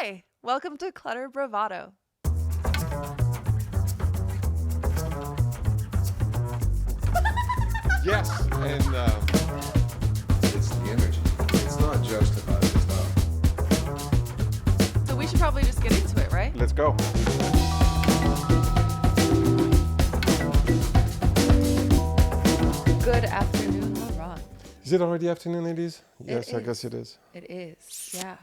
Hi, welcome to Clutter Bravado. Yes, and it's the energy. It's not just about the stuff. So we should probably just get into it, right? Let's go. Good afternoon, Laurent. Is it already afternoon, ladies? Yes, It I guess is. it is. It is, yeah.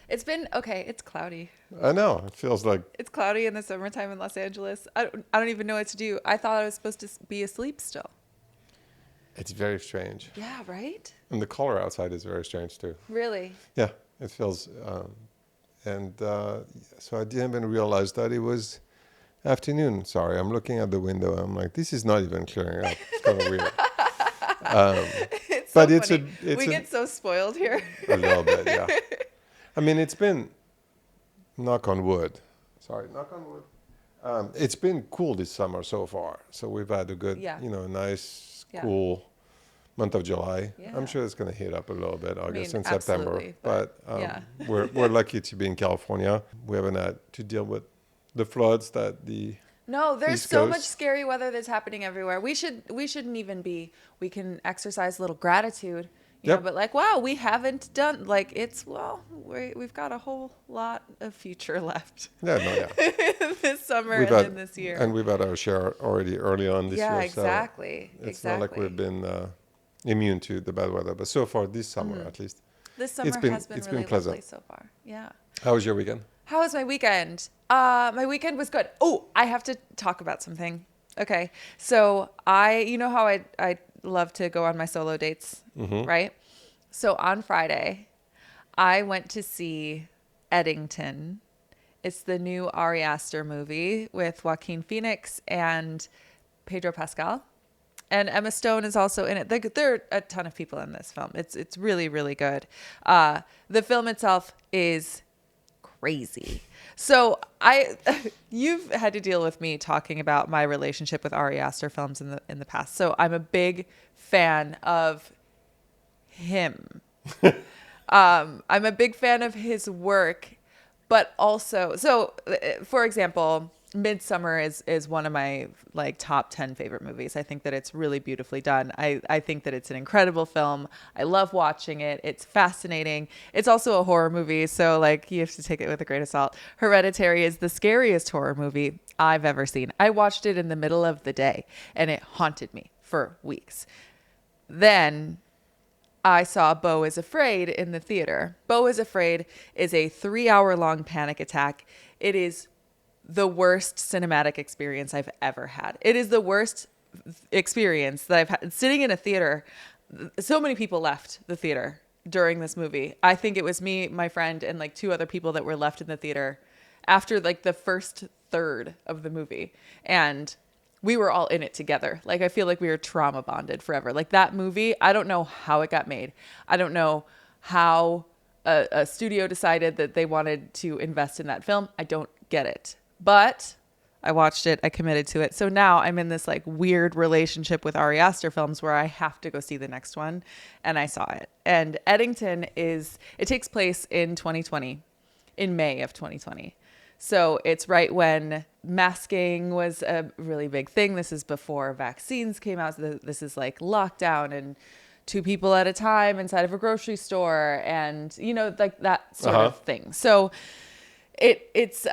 It's been, okay, it's cloudy. I know. It feels like It's cloudy in the summertime in Los Angeles. I don't even know what to do. I thought I was supposed to be asleep still. it's very strange. Yeah, right? And the color outside is very strange too. Really? Yeah, it feels. So I didn't even realize that it was afternoon. Sorry, I'm looking at the window. I'm like, this is not even clearing up. It's kind of weird. It's But so it's funny. it's we get so spoiled here. a little bit, yeah. I mean, it's been, knock on wood. Sorry, knock on wood. It's been cool this summer so far. So we've had a good, Yeah. nice, Yeah. cool month of July. Yeah. I'm sure it's going to heat up a little bit, August mean, and September. absolutely, But yeah. we're lucky to be in California. We haven't had to deal with the floods that the No, there's East so Coast. much scary weather that's happening everywhere. We shouldn't even be. We can exercise a little gratitude, you know. Yep. But like, wow, we haven't done like we've got a whole lot of future left Yeah, no, yeah. this summer We've and had, then this year. And we've had our share already early on this Yeah, year. exactly. So it's not like we've been immune to the bad weather. But so far this summer, at least. This summer been- has been it's really been pleasant. lovely so far. Yeah. How was your weekend? How was my weekend? My weekend was good. Oh, I have to talk about something. Okay. So you know how I love to go on my solo dates, right? So on Friday, I went to see Eddington. It's the new Ari Aster movie with Joaquin Phoenix and Pedro Pascal. And Emma Stone is also in it. There are a ton of people in this film. It's really, really good. The film itself is crazy. So you've had to deal with me talking about my relationship with Ari Aster films in the past. So I'm a big fan of him. I'm a big fan of his work, but also, for example, Midsummer is one of my like top 10 favorite movies. I think that it's really beautifully done. I think that it's an incredible film. I love watching it. It's fascinating. It's also a horror movie, so like you have to take it with a grain of salt. Hereditary is the scariest horror movie I've ever seen. I watched it in the middle of the day and it haunted me for weeks. Then I saw Beau is Afraid in the theater. Beau is Afraid is a 3-hour-long panic attack. It is the worst cinematic experience I've ever had. It is the worst experience that I've had. Sitting in a theater, so many people left the theater during this movie. I think it was me, my friend, and like 2 other people that were left in the theater after like the first third of the movie. And we were all in it together. Like, I feel like we were trauma bonded forever. Like that movie, I don't know how it got made. I don't know how a studio decided that they wanted to invest in that film. I don't get it. But I watched it. I committed to it. So now I'm in this like weird relationship with Ari Aster films where I have to go see the next one. And I saw it. And Eddington it takes place in 2020, in May of 2020. So it's right when masking was a really big thing. This is before vaccines came out. So this is like lockdown and 2 people at a time inside of a grocery store and, you know, like that sort of thing. So it's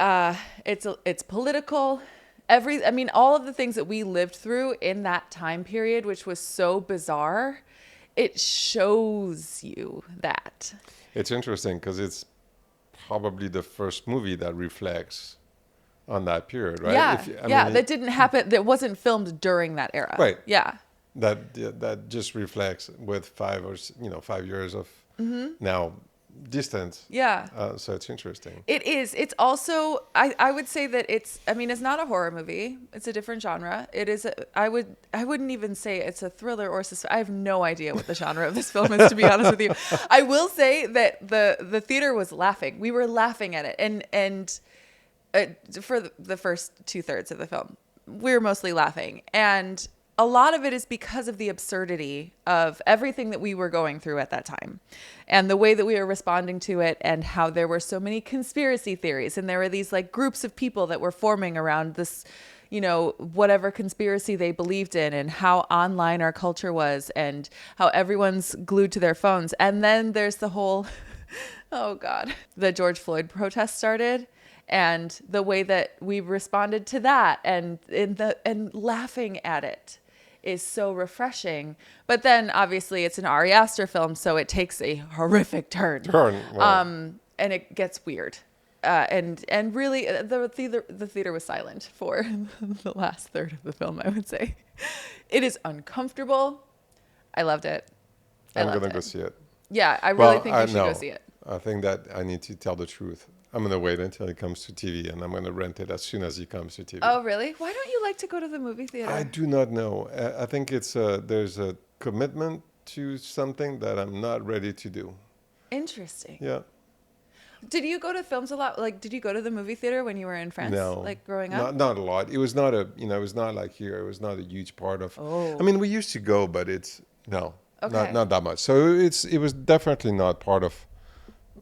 political. All of the things that we lived through in that time period, which was so bizarre, it shows you that. It's interesting because it's probably the first movie that reflects on that period, right? Yeah, that didn't happen. That wasn't filmed during that era. Right. Yeah. That just reflects with 5 years of now distance. Yeah. So it's interesting. It is. It's also, I would say that it's not a horror movie. It's a different genre. It is, I wouldn't even say it's a thriller or suspense. I have no idea what the genre of this film is, to be honest with you. I will say that the theater was laughing. We were laughing at it. And for the first 2/3 of the film, we were mostly laughing. And a lot of it is because of the absurdity of everything that we were going through at that time and the way that we were responding to it, and how there were so many conspiracy theories, and there were these like groups of people that were forming around this, you know, whatever conspiracy they believed in, and how online our culture was, and how everyone's glued to their phones. And then there's the whole, oh God, the George Floyd protest started. And the way that we responded to that, and laughing at it, is so refreshing. But then obviously it's an Ari Aster film, so it takes a horrific turn. Well. And it gets weird. And really the theater was silent for the last third of the film, I would say. It is uncomfortable. I loved it. I'm going to go see it. Yeah, I really think you should go see it. I think that I need to tell the truth. I'm going to wait until it comes to TV, and I'm going to rent it as soon as it comes to TV. Oh, really? Why don't you like to go to the movie theater? I do not know. I think it's there's a commitment to something that I'm not ready to do. Interesting. Yeah. Did you go to films a lot? Like, did you go to the movie theater when you were in France? No. Like growing up? Not a lot. It was not it was not like here. It was not a huge part of. Oh. I mean, we used to go, but it's Okay. not that much. So it was definitely not part of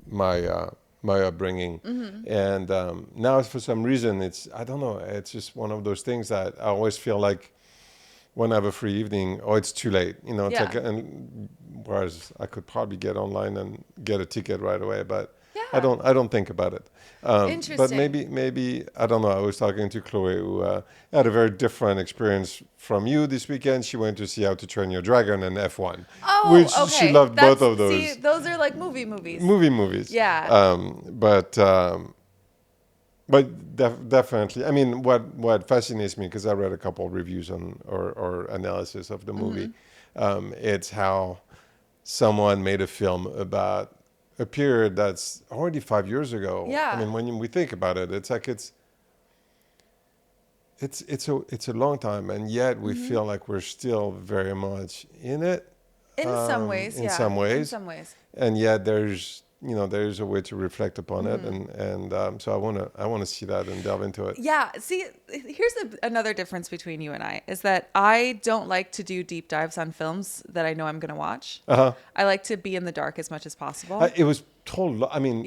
my my upbringing. Mm-hmm. And now for some reason I don't know, it's just one of those things that I always feel like when I have a free evening, it's too late, you know. It's like, and whereas I could probably get online and get a ticket right away, but I don't think about it. Interesting. But maybe I don't know. I was talking to Chloe, who had a very different experience from you this weekend. She went to see How to Train Your Dragon and F1, which she loved both of those. See, those are like movies. Movies. Yeah. But definitely, I mean, what fascinates me, because I read a couple of reviews on or analysis of the movie, it's how someone made a film about a period that's already 5 years ago. Yeah. I mean, when we think about it, it's like it's a long time, and yet we feel like we're still very much in it. In some ways. In some ways. And yet there's a way to reflect upon it, and so I want to see that and delve into it. Yeah. See, here's another difference between you and I, is that I don't like to do deep dives on films that I know I'm going to watch. I like to be in the dark as much as possible. It was told. I mean,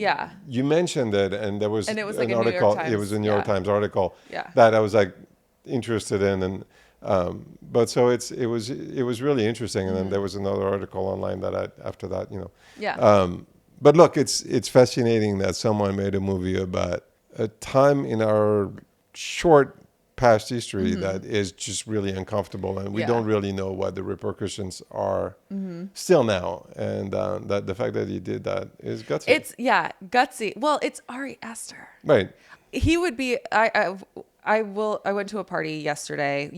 you mentioned it, and there was, and it was like an article. It was a New York Times article that I was like interested in, and but so it was really interesting. And then there was another article online that after that, you know. Yeah. But look, it's fascinating that someone made a movie about a time in our short past history that is just really uncomfortable, and we don't really know what the repercussions are still now. And that the fact that he did that is gutsy. It's gutsy. Well, it's Ari Aster. Right. He would be. I went to a party yesterday.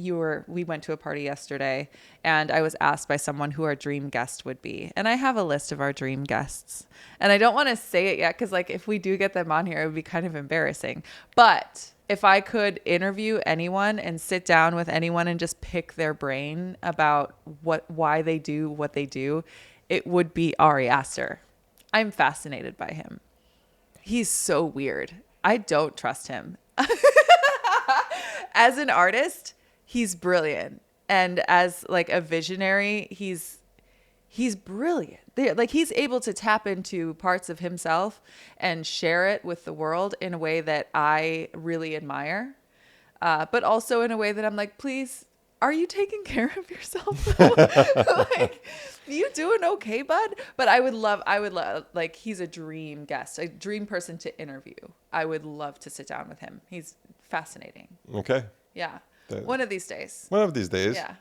We went to a party yesterday, and I was asked by someone who our dream guest would be. And I have a list of our dream guests, and I don't want to say it yet, because like if we do get them on here, it would be kind of embarrassing. But if I could interview anyone and sit down with anyone and just pick their brain about why they do what they do, it would be Ari Aster. I'm fascinated by him. He's so weird. I don't trust him. As an artist, he's brilliant. And as like a visionary, he's brilliant. Like he's able to tap into parts of himself and share it with the world in a way that I really admire. But also in a way that I'm like, please, are you taking care of yourself? Like, you doing okay, bud? But I would love, like, he's a dream guest, a dream person to interview. I would love to sit down with him. He's fascinating. Okay. Yeah. One of these days. One of these days. Yeah.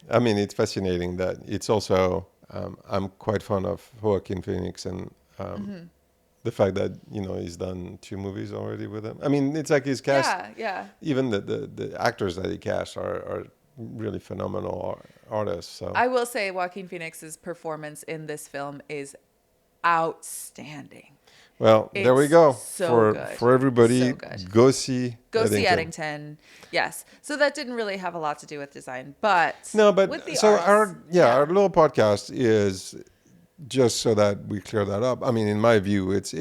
I mean, it's fascinating that it's also, I'm quite fond of Joaquin Phoenix, and the fact that, you know, he's done 2 movies already with him. I mean, it's like his cast. Yeah. Even the actors that he casts are really phenomenal artists. So I will say Joaquin Phoenix's performance in this film is outstanding. Well, there we go. So good. For everybody, So good. go see Eddington. Yes. So that didn't really have a lot to do with design, but no, but with the so arts, our little podcast is just so that we clear that up. I mean, in my view, it's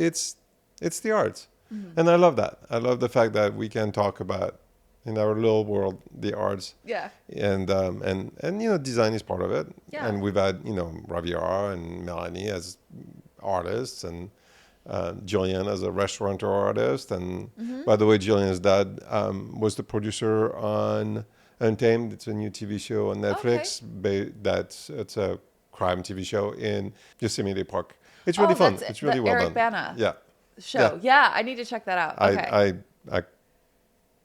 the arts, and I love that. I love the fact that we can talk about in our little world, the arts. Yeah. And design is part of it. Yeah. And we've had Raviara and Melanie as artists, and Jillian as a restaurateur artist. And by the way, Jillian's dad was the producer on Untamed. It's a new TV show on Netflix. It's a crime TV show in Yosemite Park. It's really fun. It's really well Eric done. Bana Yeah. show. Yeah, I need to check that out. Okay. I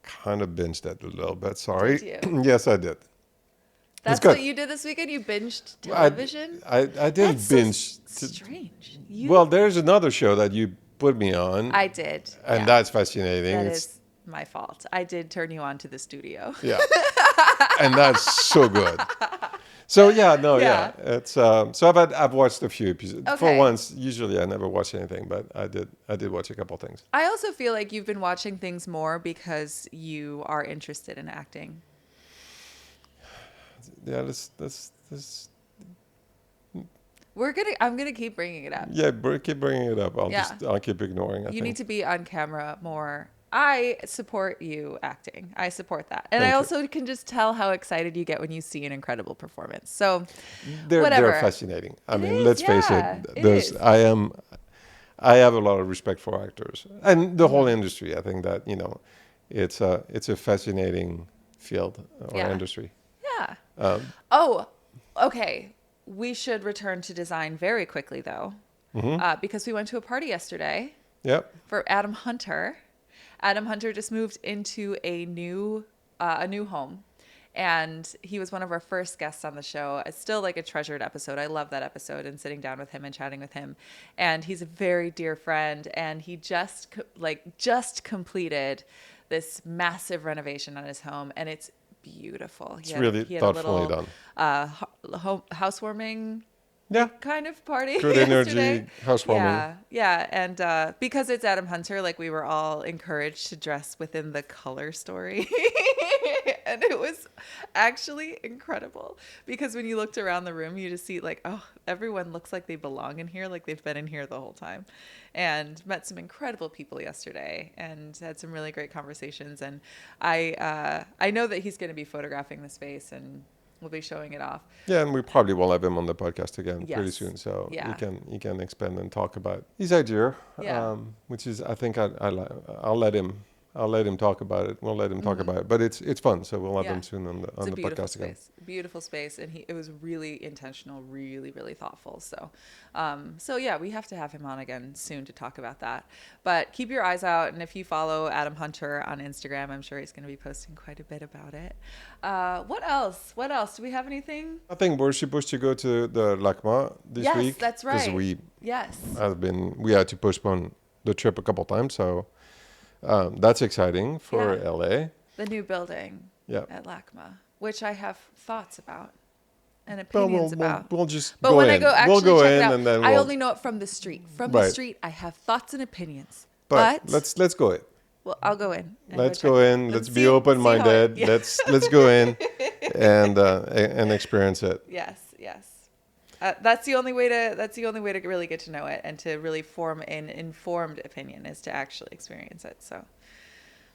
kind of binged it a little bit. Sorry. Did you? Yes, I did. That's what you did this weekend? You binged television? I didn't That's binge. So strange. Well, there's another show that you put me on. I did. And that's fascinating. That is my fault. I did turn you on to the studio. Yeah. And that's so good. So it's so I've watched a few episodes. Okay. For once. Usually I never watch anything, but I did watch a couple things. I also feel like you've been watching things more because you are interested in acting. Yeah, this I'm gonna keep bringing it up. Yeah, keep bringing it up. I'll keep ignoring it. You need to be on camera more. I support you acting. I support that. And Thank I you. also can just tell how excited you get when you see an incredible performance. So they're whatever. fascinating. I mean, is, let's face yeah, it. it is. I have a lot of respect for actors and the whole industry. I think that, it's a fascinating field or industry. Yeah. Okay. We should return to design very quickly, though, because we went to a party yesterday. Yep. For Adam Hunter. Adam Hunter just moved into a new home, and he was one of our first guests on the show. It's still like a treasured episode. I love that episode and sitting down with him and chatting with him. And he's a very dear friend, and he just completed this massive renovation on his home, and it's beautiful. It's really thoughtfully done. Housewarming kind of party. Good energy, housewarming. Yeah. And because it's Adam Hunter, like we were all encouraged to dress within the color story. And it was actually incredible because when you looked around the room, you just see like, oh, everyone looks like they belong in here, like they've been in here the whole time. And met some incredible people yesterday and had some really great conversations. And I know that he's going to be photographing the space and we'll be showing it off. Yeah, and we probably will have him on the podcast again pretty soon. So he can expand and talk about his idea, which is, I think I'll let him talk about it. We'll let him talk about it, but it's fun. So we'll have him soon on the podcast again. Beautiful space, and it was really intentional, really, really thoughtful. So we have to have him on again soon to talk about that. But keep your eyes out, and if you follow Adam Hunter on Instagram, I'm sure he's going to be posting quite a bit about it. What else? Do we have anything? I think we're supposed to go to the LACMA this week. Yes, that's right. Because we had to postpone the trip a couple times, so that's exciting for LA. The new building at LACMA, which I have thoughts about and opinions about. We'll just but go when in. I go actually we'll go check in, it out, and then I only know it from the street. From the street, I have thoughts and opinions. But let's go in. Well, I'll go in. Let's go in. Let's be open-minded. Let's go in and experience it. Yes. That's the only way to really get to know it and to really form an informed opinion is to actually experience it. So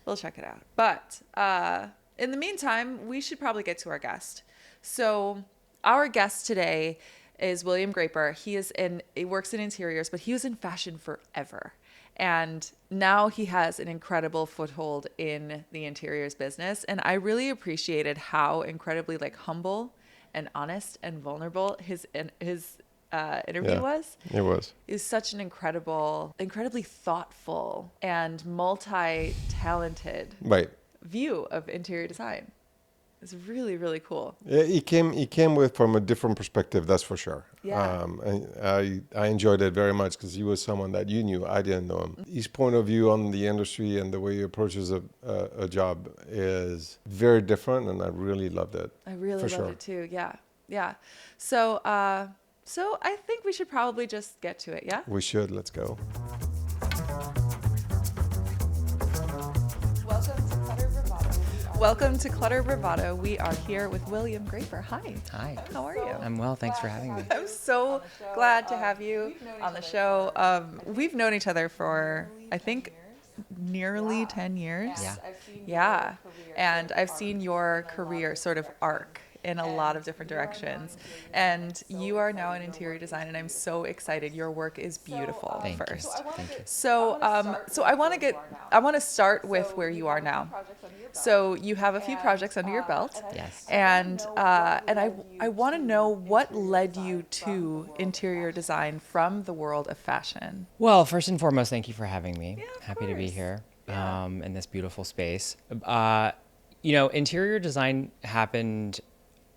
we'll check it out. But in the meantime, we should probably get to our guest. So our guest today is William Graper. He works in interiors, but he was in fashion forever. And now he has an incredible foothold in the interiors business. And I really appreciated how incredibly humble and honest and vulnerable his interview was. It was. It was such an incredibly thoughtful and multi-talented view of interior design. It's really, really cool. Yeah, he came from a different perspective, that's for sure. Yeah. I enjoyed it very much because he was someone that you knew. I didn't know him. His point of view on the industry and the way he approaches a job is very different, and I really loved it. I really loved it too. Yeah. So I think we should probably just get to it. Yeah. We should. Let's go. Welcome to Clutter Bravado. We are here with William Graper. Hi. Hi. How are you? I'm well. Thanks for having me. I'm so glad to have you on the show. We've known each other for, I think, nearly 10 years. Yeah. Yeah. And I've seen your career sort of arc in a lot of different directions. And you are now an interior designer, and I'm so excited. Your work is beautiful. Thank you. First. Thank you. So, I want to start with where you are now. So you have a few projects under your belt. Yes. And I want to know what led you to interior design from the world of fashion. Well, first and foremost, thank you for having me. Yeah, of Happy to be course. here Yeah. in this beautiful space. Interior design happened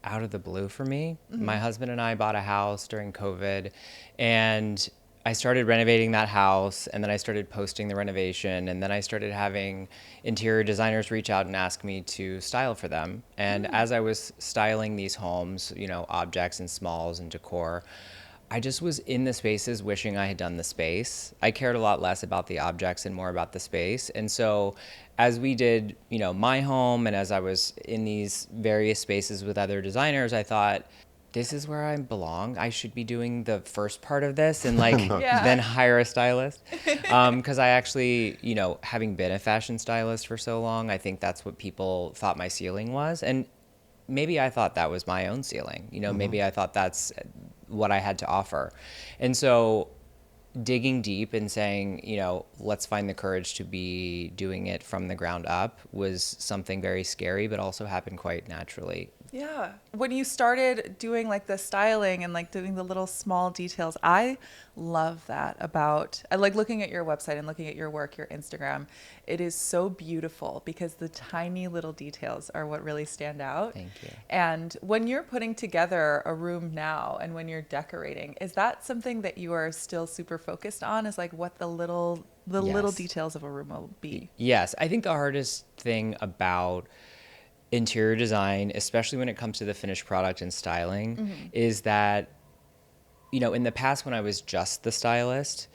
out of the blue for me. My husband and I bought a house during COVID, and I started renovating that house, and then I started posting the renovation, and then I started having interior designers reach out and ask me to style for them. And as I was styling these homes, objects and smalls and decor, I just was in the spaces wishing I had done the space. I cared a lot less about the objects and more about the space. And so as we did, my home, and as I was in these various spaces with other designers, I thought, this is where I belong. I should be doing the first part of this and Yeah. then hire a stylist. Because I actually, having been a fashion stylist for so long, I think that's what people thought my ceiling was. And maybe I thought that was my own ceiling. Maybe I thought that's what I had to offer. And so digging deep and saying, let's find the courage to be doing it from the ground up was something very scary, but also happened quite naturally. Yeah. When you started doing like the styling and like doing the little small details, I love that about, I like looking at your website and looking at your work, your Instagram. It is so beautiful because the tiny little details are what really stand out. Thank you. And when you're putting together a room now and when you're decorating, is that something that you are still super focused on, is like what the little Yes. details of a room will be? Yes. I think the hardest thing about interior design, especially when it comes to the finished product and styling, is that, in the past when I was just the stylist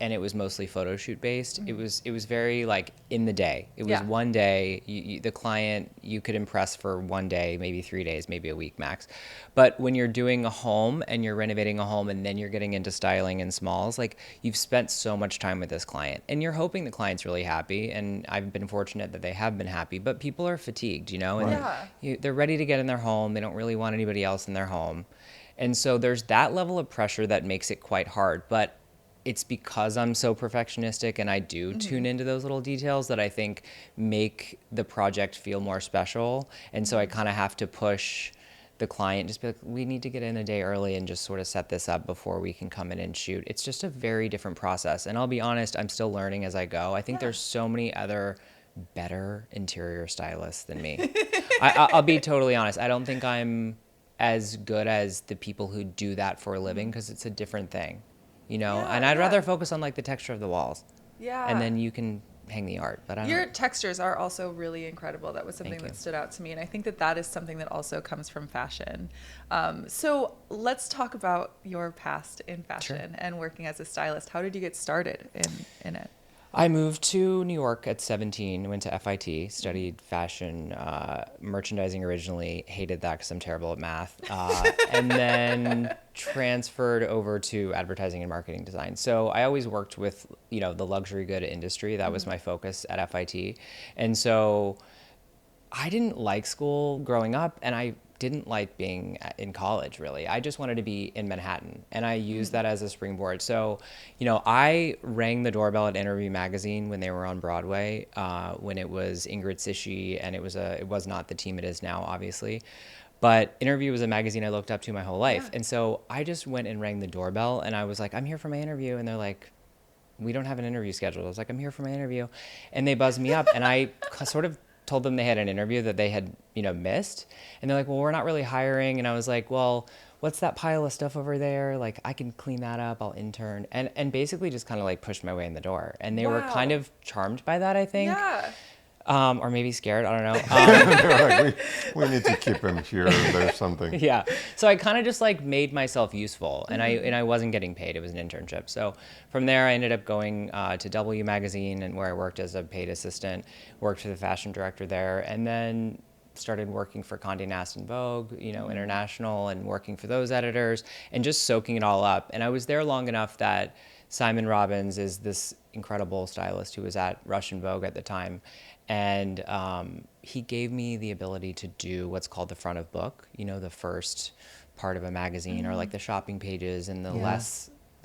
and it was mostly photo shoot based, it was very like in the day. It was Yeah. one day, the client, you could impress for one day, maybe 3 days, maybe a week max. But when you're doing a home and you're renovating a home and then you're getting into styling and smalls, like you've spent so much time with this client and you're hoping the client's really happy. And I've been fortunate that they have been happy, but people are fatigued, and Yeah. they're ready to get in their home. They don't really want anybody else in their home. And so there's that level of pressure that makes it quite hard. But it's because I'm so perfectionistic and I do tune into those little details that I think make the project feel more special. And so I kind of have to push the client, just be like, we need to get in a day early and just sort of set this up before we can come in and shoot. It's just a very different process. And I'll be honest, I'm still learning as I go. I think there's so many other better interior stylists than me. I'll be totally honest. I don't think I'm as good as the people who do that for a living because it's a different thing. Yeah, And I'd yeah. rather focus on like the texture of the walls. Yeah. And then you can hang the art. But I don't Your textures are also really incredible. That was something Thank you. that stood out to me. And I think that is something that also comes from fashion. So let's talk about your past in fashion and working as a stylist. How did you get started in it? I moved to New York at 17, went to FIT, studied fashion merchandising originally, hated that because I'm terrible at math, and then transferred over to advertising and marketing design. So I always worked with, the luxury good industry. That was my focus at FIT. And so I didn't like school growing up, and I didn't like being in college, really. I just wanted to be in Manhattan, and I used that as a springboard. So, I rang the doorbell at Interview Magazine when they were on Broadway, when it was Ingrid Sishi, and it was not the team it is now, obviously. But Interview was a magazine I looked up to my whole life. Yeah. And so I just went and rang the doorbell, and I was like, I'm here for my interview. And they're like, we don't have an interview scheduled. I was like, I'm here for my interview. And they buzzed me up, and I sort of told them they had an interview that they had, missed. And they're like, well, we're not really hiring. And I was like, well, what's that pile of stuff over there? Like, I can clean that up. I'll intern. And basically just kind of like pushed my way in the door. And they were Wow. kind of charmed by that, I think. Yeah. Or maybe scared. I don't know. They're like, we need to keep him here. There's something. Yeah. So I kind of just like made myself useful, and I wasn't getting paid. It was an internship. So from there, I ended up going to W Magazine, and where I worked as a paid assistant, worked for the fashion director there, and then started working for Conde Nast and Vogue, International, and working for those editors, and just soaking it all up. And I was there long enough that Simon Robbins is this incredible stylist who was at Russian Vogue at the time. And he gave me the ability to do what's called the front of book, you know, the first part of a magazine or like the shopping pages, and the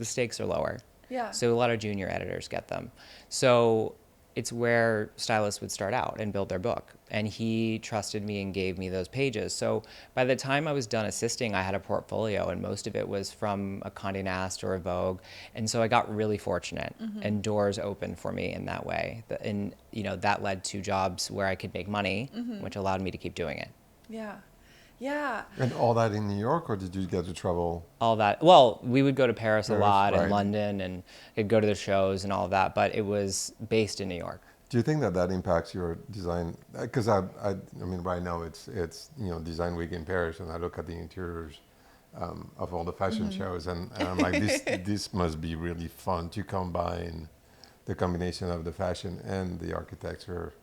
stakes are lower. Yeah. So a lot of junior editors get them. So it's where stylists would start out and build their book. And he trusted me and gave me those pages. So by the time I was done assisting, I had a portfolio, and most of it was from a Conde Nast or a Vogue. And so I got really fortunate, and doors opened for me in that way. And, you know, that led to jobs where I could make money, which allowed me to keep doing it. Yeah. Yeah. And all that in New York, or did you get to travel? All that. Well, we would go to Paris a lot, right. and London, and I'd go to the shows and all of that, but it was based in New York. Do you think that impacts your design? Because I mean, right now it's you know, Design Week in Paris, and I look at the interiors of all the fashion shows, and I'm like, this must be really fun to combine the combination of the fashion and the architecture.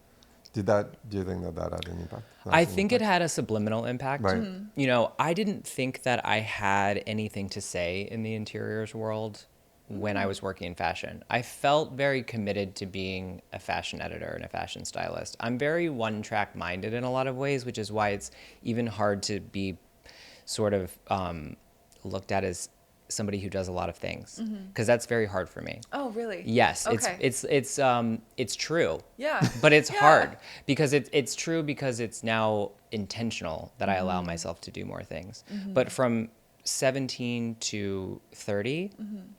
Do you think that had an impact? I think it had a subliminal impact. Right. You know, I didn't think that I had anything to say in the interiors world when I was working in fashion. I felt very committed to being a fashion editor and a fashion stylist. I'm very one-track minded in a lot of ways, which is why it's even hard to be sort of looked at as somebody who does a lot of things, because that's very hard for me. Oh, really? Yes, Okay. it's true. Yeah. But it's Yeah. hard because it's true because it's now intentional that I allow myself to do more things. But from 17 to 30,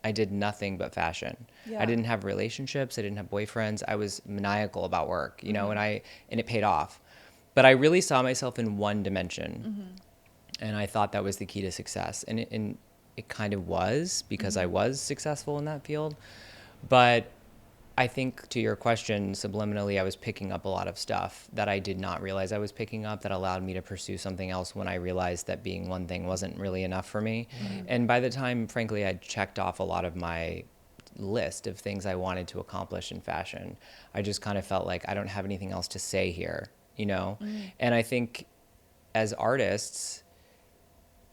I did nothing but fashion. Yeah. I didn't have relationships. I didn't have boyfriends. I was maniacal about work, you know, and it paid off. But I really saw myself in one dimension, and I thought that was the key to success. And it kind of was, because I was successful in that field. But I think, to your question, subliminally, I was picking up a lot of stuff that I did not realize I was picking up, that allowed me to pursue something else when I realized that being one thing wasn't really enough for me. And by the time, frankly, I'd checked off a lot of my list of things I wanted to accomplish in fashion, I just kind of felt like I don't have anything else to say here, you know? And I think as artists,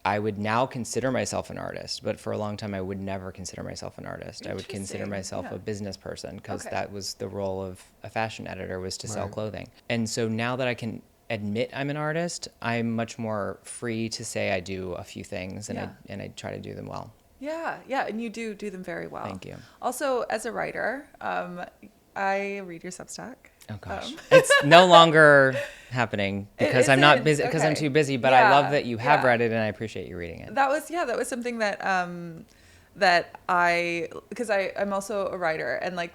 I would now consider myself an artist, but for a long time I would never consider myself an artist. I would consider myself a business person, because that was the role of a fashion editor, was to sell clothing. And so now that I can admit I'm an artist, I'm much more free to say I do a few things, and I try to do them well. Yeah, and you do them very well. Thank you. Also, as a writer, I read your Substack. Oh gosh, it's no longer happening because I'm not isn't? busy, because I'm Okay. too busy. But I love that you have read it, and I appreciate you reading it. That was something that because I'm also a writer, and like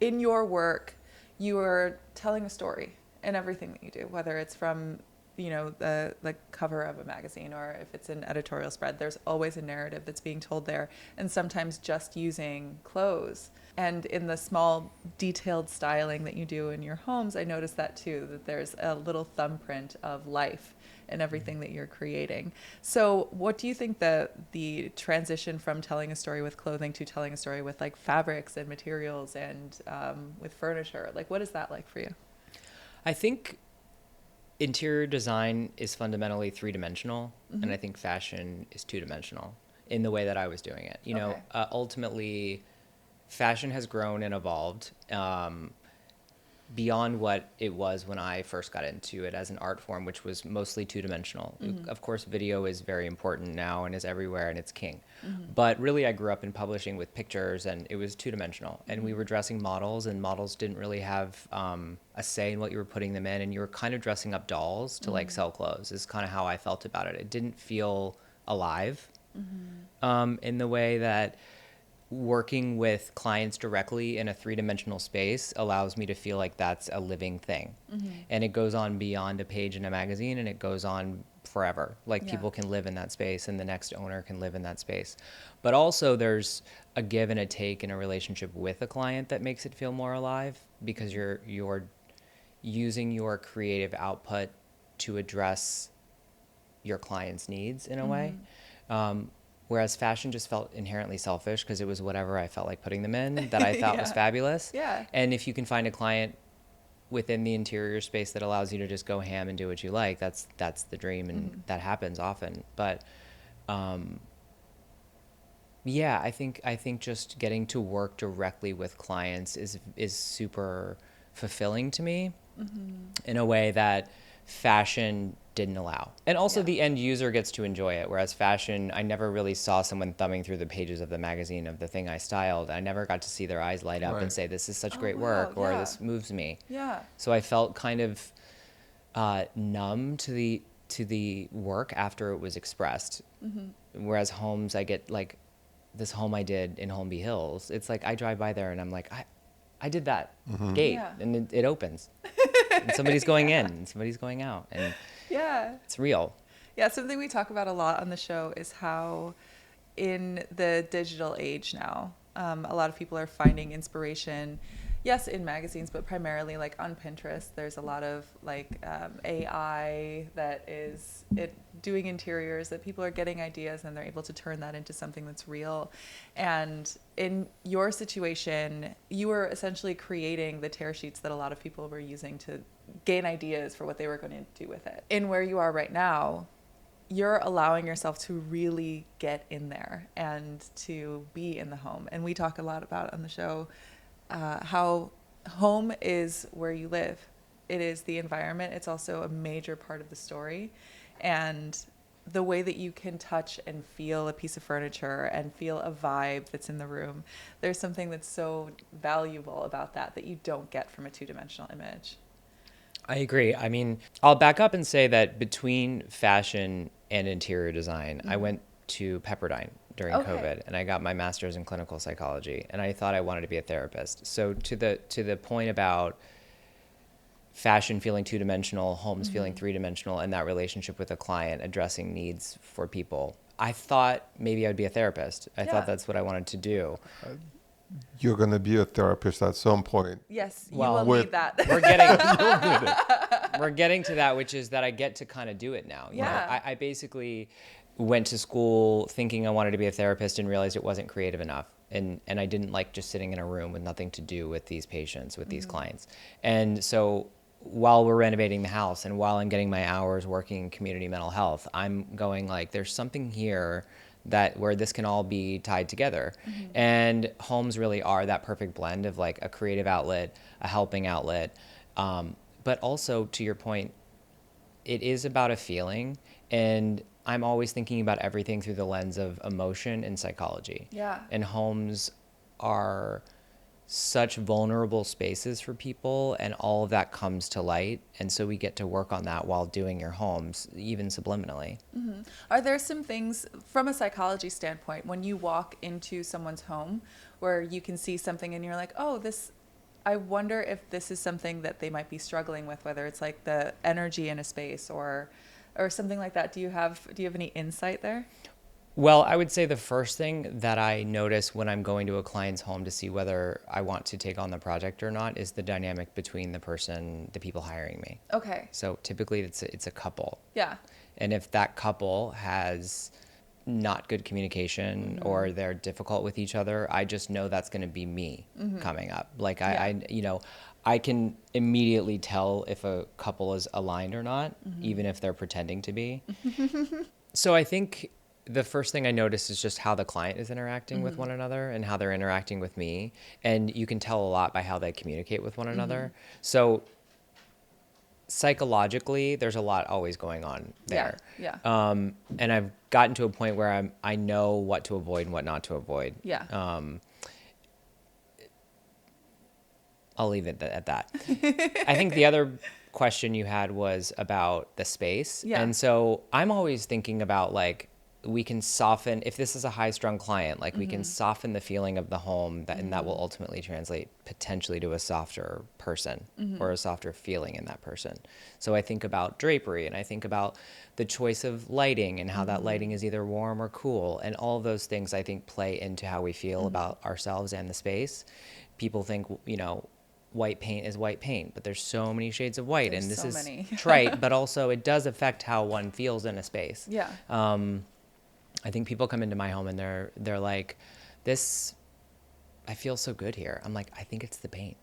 in your work, you are telling a story in everything that you do, whether it's from, you know, the cover of a magazine, or if it's an editorial spread, there's always a narrative that's being told there, and sometimes just using clothes. And in the small detailed styling that you do in your homes, I noticed that too, that there's a little thumbprint of life in everything that you're creating. So what do you think the transition from telling a story with clothing to telling a story with like fabrics and materials and with furniture, like what is that like for you? I think interior design is fundamentally three-dimensional, and I think fashion is two-dimensional in the way that I was doing it. You know, ultimately, fashion has grown and evolved beyond what it was when I first got into it as an art form, which was mostly two-dimensional. Of course, video is very important now and is everywhere, and it's king. But really, I grew up in publishing with pictures, and it was two-dimensional. And we were dressing models, and models didn't really have a say in what you were putting them in, and you were kind of dressing up dolls to like sell clothes, is kind of how I felt about it. It didn't feel alive in the way that working with clients directly in a three-dimensional space allows me to feel like that's a living thing. And it goes on beyond a page in a magazine, and it goes on forever. Like people can live in that space, and the next owner can live in that space. But also there's a give and a take in a relationship with a client that makes it feel more alive, because you're using your creative output to address your client's needs in a way. Whereas fashion just felt inherently selfish, because it was whatever I felt like putting them in that I thought was fabulous. Yeah. And if you can find a client within the interior space that allows you to just go ham and do what you like, that's the dream, and that happens often. But Yeah, I think just getting to work directly with clients is super fulfilling to me in a way that fashion didn't allow. And also Yeah. the end user gets to enjoy it, whereas fashion, I never really saw someone thumbing through the pages of the magazine of the thing I styled. I never got to see their eyes light up and Right. say, this is such Oh, great wow. work, or Yeah. this moves me. Yeah. So I felt kind of numb to the work after it was expressed. Whereas homes, I get like this home I did in Holmby Hills. It's like I drive by there and I'm like, I did that gate, Yeah. and it opens, and somebody's going in, and somebody's going out, and Yeah. it's real. Yeah, something we talk about a lot on the show is how in the digital age now, a lot of people are finding inspiration, yes, in magazines, but primarily like on Pinterest. There's a lot of like AI that is doing interiors, that people are getting ideas and they're able to turn that into something that's real. And in your situation, you were essentially creating the tear sheets that a lot of people were using to gain ideas for what they were going to do with it. In where you are right now, you're allowing yourself to really get in there and to be in the home. And we talk a lot about on the show how home is where you live. It is the environment. It's also a major part of the story. And the way that you can touch and feel a piece of furniture and feel a vibe that's in the room, there's something that's so valuable about that you don't get from a two-dimensional image. I agree. I mean, I'll back up and say that between fashion and interior design, I went to Pepperdine during Okay. COVID, and I got my master's in clinical psychology, and I thought I wanted to be a therapist. So to the point about fashion feeling two-dimensional, homes feeling three-dimensional, and that relationship with a client addressing needs for people, I thought maybe I'd be a therapist. I Yeah. thought that's what I wanted to do. You're going to be a therapist at some point. Yes, you Well, will need that. We're getting to that, which is that I get to kind of do it now. You know, Yeah. I basically went to school thinking I wanted to be a therapist and realized it wasn't creative enough. And I didn't like just sitting in a room with nothing to do with these patients, with these clients. And so while we're renovating the house and while I'm getting my hours working in community mental health, I'm going like, there's something here that where this can all be tied together. And homes really are that perfect blend of like a creative outlet, a helping outlet. But also to your point, it is about a feeling, and I'm always thinking about everything through the lens of emotion and psychology. Yeah. And homes are such vulnerable spaces for people, and all of that comes to light, and so we get to work on that while doing your homes, even subliminally. Are there some things from a psychology standpoint when you walk into someone's home where you can see something and you're like, oh, I wonder if this is something that they might be struggling with, whether it's like the energy in a space or something like that. Do you have any insight there? Well, I would say the first thing that I notice when I'm going to a client's home to see whether I want to take on the project or not is the dynamic between the people hiring me. Okay. So typically it's a couple. Yeah. And if that couple has not good communication or they're difficult with each other, I just know that's going to be me coming up. Like I can immediately tell if a couple is aligned or not, even if they're pretending to be. So I think the first thing I notice is just how the client is interacting with one another and how they're interacting with me. And you can tell a lot by how they communicate with one another. So psychologically, there's a lot always going on there. Yeah. And I've gotten to a point where I know what to avoid and what not to avoid. Yeah. I'll leave it at that. I think the other question you had was about the space. Yeah. And so I'm always thinking about like, we can soften, if this is a high strung client, like we can soften the feeling of the home and that will ultimately translate potentially to a softer person or a softer feeling in that person. So I think about drapery and I think about the choice of lighting and how that lighting is either warm or cool. And all of those things I think play into how we feel about ourselves and the space. People think, white paint is white paint, but there's so many shades of white. There's and this so is many. trite, but also it does affect how one feels in a space. Yeah. I think people come into my home and they're like, I feel so good here. I'm like, I think it's the paint.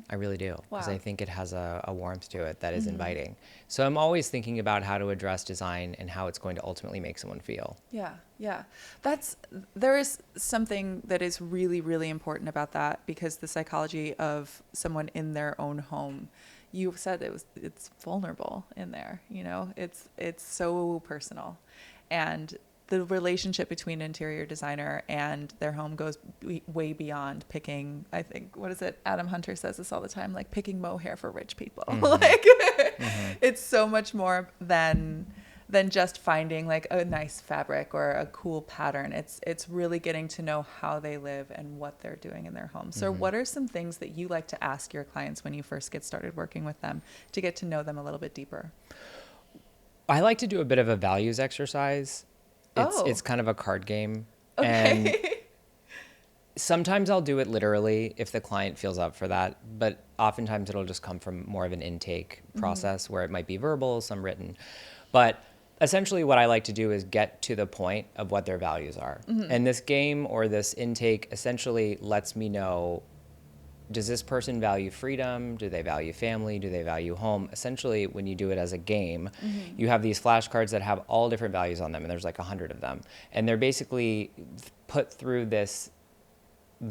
I really do, because Wow. I think it has a warmth to it that is inviting. So I'm always thinking about how to address design and how it's going to ultimately make someone feel. Yeah, yeah. There is something that is really, really important about that, because the psychology of someone in their own home, you said it's vulnerable in there, you know, it's so personal. And the relationship between an interior designer and their home goes way beyond picking, I think, what is it? Adam Hunter says this all the time, like picking mohair for rich people. Like it's so much more than just finding like a nice fabric or a cool pattern. It's really getting to know how they live and what they're doing in their home. So what are some things that you like to ask your clients when you first get started working with them to get to know them a little bit deeper? I like to do a bit of a values exercise. It's kind of a card game. And Okay. sometimes I'll do it literally if the client feels up for that, but oftentimes it'll just come from more of an intake process where it might be verbal, some written. But essentially what I like to do is get to the point of what their values are. And this game or this intake essentially lets me know, does this person value freedom? Do they value family? Do they value home? Essentially, when you do it as a game, you have these flashcards that have all different values on them, and there's like 100 of them. And they're basically put through this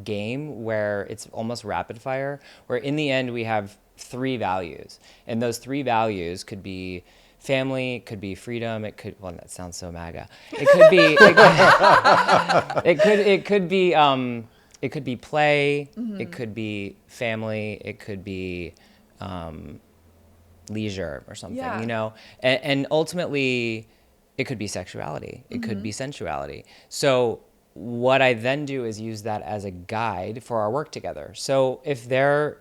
game where it's almost rapid fire, where in the end we have 3 values. And those 3 values could be family, it could be freedom, it could, well, that sounds so MAGA. It could be, it could be play, it could be family, it could be leisure or something, Yeah. you know? And ultimately, it could be sexuality, it could be sensuality. So what I then do is use that as a guide for our work together. So if they're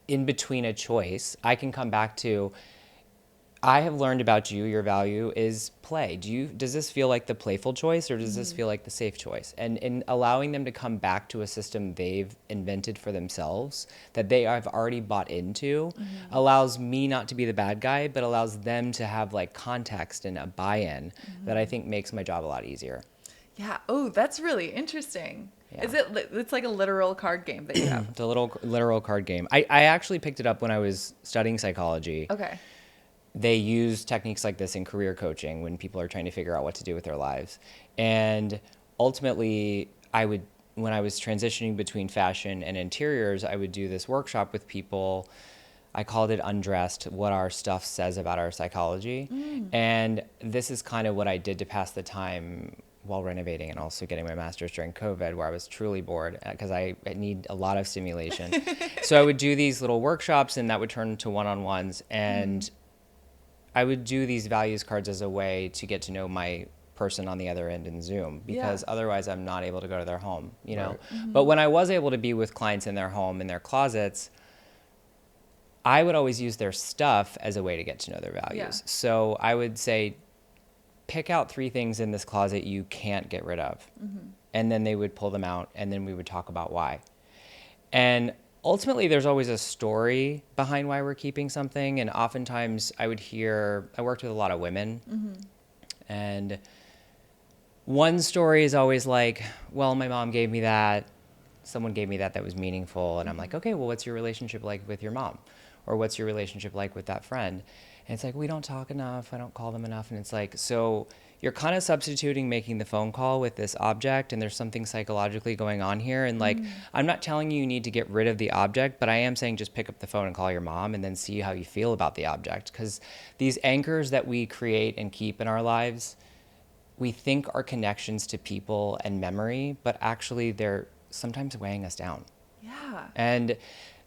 in between a choice, I can come back to, I have learned about you, your value is play. Does this feel like the playful choice, or does this feel like the safe choice? And in allowing them to come back to a system they've invented for themselves that they have already bought into allows me not to be the bad guy, but allows them to have like context and a buy-in that I think makes my job a lot easier. Yeah. Oh, that's really interesting. Yeah. It's like a literal card game that you have. It's a literal card game. I actually picked it up when I was studying psychology. Okay. They use techniques like this in career coaching when people are trying to figure out what to do with their lives. And ultimately, when I was transitioning between fashion and interiors, I would do this workshop with people. I called it Undressed, what our stuff says about our psychology. And this is kind of what I did to pass the time while renovating and also getting my master's during COVID, where I was truly bored because I need a lot of stimulation. So I would do these little workshops, and that would turn into one-on-ones. And I would do these values cards as a way to get to know my person on the other end in Zoom, because otherwise I'm not able to go to their home, you know? But when I was able to be with clients in their home, in their closets, I would always use their stuff as a way to get to know their values. So I would say, pick out 3 things in this closet you can't get rid of. And then they would pull them out, and then we would talk about why. And ultimately, there's always a story behind why we're keeping something. And oftentimes I worked with a lot of women. And one story is always like, well, my mom gave me that. Someone gave me that was meaningful. And I'm like, okay, well, what's your relationship like with your mom? Or what's your relationship like with that friend? And it's like, we don't talk enough. I don't call them enough. And it's like, so you're kind of substituting making the phone call with this object, and there's something psychologically going on here. And like, I'm not telling you need to get rid of the object, but I am saying just pick up the phone and call your mom and then see how you feel about the object. Because these anchors that we create and keep in our lives, we think are connections to people and memory, but actually they're sometimes weighing us down. Yeah. And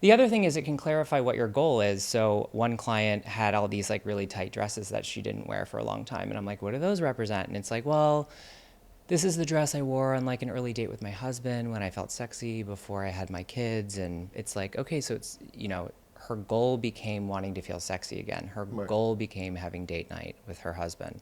the other thing is it can clarify what your goal is. So one client had all these like really tight dresses that she didn't wear for a long time. And I'm like, what do those represent? And it's like, well, this is the dress I wore on like an early date with my husband when I felt sexy before I had my kids. And it's like, okay, so it's, you know, her goal became wanting to feel sexy again. Her goal became having date night with her husband.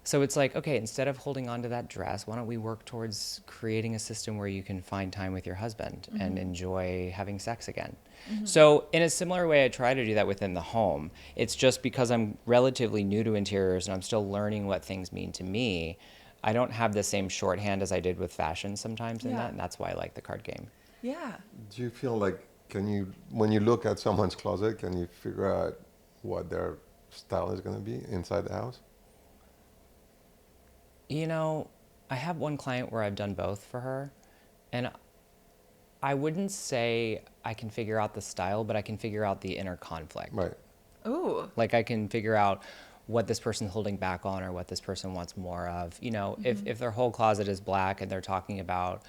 So it's like, okay, instead of holding on to that dress, why don't we work towards creating a system where you can find time with your husband and enjoy having sex again? So in a similar way, I try to do that within the home. It's just because I'm relatively new to interiors and I'm still learning what things mean to me, I don't have the same shorthand as I did with fashion sometimes in that, and that's why I like the card game. Yeah. Do you feel like when you look at someone's closet, can you figure out what their style is going to be inside the house? You know, I have one client where I've done both for her, and I wouldn't say I can figure out the style, but I can figure out the inner conflict. Right. Ooh. Like I can figure out what this person's holding back on or what this person wants more of. You know, if their whole closet is black and they're talking about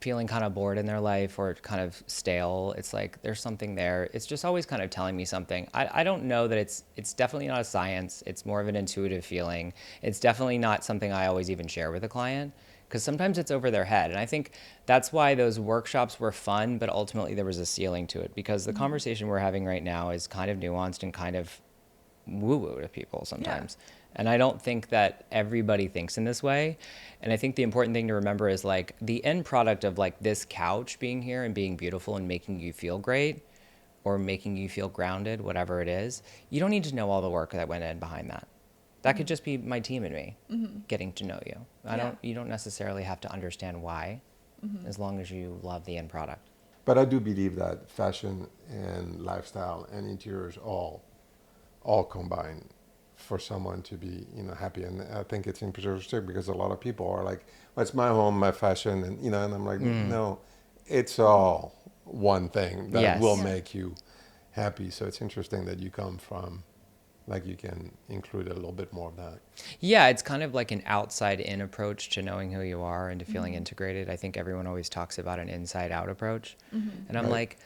feeling kind of bored in their life or kind of stale, it's like there's something there. It's just always kind of telling me something. I don't know that it's definitely not a science. It's more of an intuitive feeling. It's definitely not something I always even share with a client because sometimes it's over their head. And I think that's why those workshops were fun, but ultimately there was a ceiling to it because the conversation we're having right now is kind of nuanced and kind of woo-woo to people sometimes. Yeah. And I don't think that everybody thinks in this way. And I think the important thing to remember is like the end product of like this couch being here and being beautiful and making you feel great or making you feel grounded, whatever it is, you don't need to know all the work that went in behind that. That could just be my team and me getting to know you. You don't necessarily have to understand why, as long as you love the end product. But I do believe that fashion and lifestyle and interiors all combine for someone to be, happy. And I think it's interesting because a lot of people are like, well, it's my home, my fashion, and and I'm like, no, it's all one thing that will make you happy. So it's interesting that you come from, like, you can include a little bit more of that. Yeah, it's kind of like an outside-in approach to knowing who you are and to feeling integrated. I think everyone always talks about an inside-out approach. And I'm like,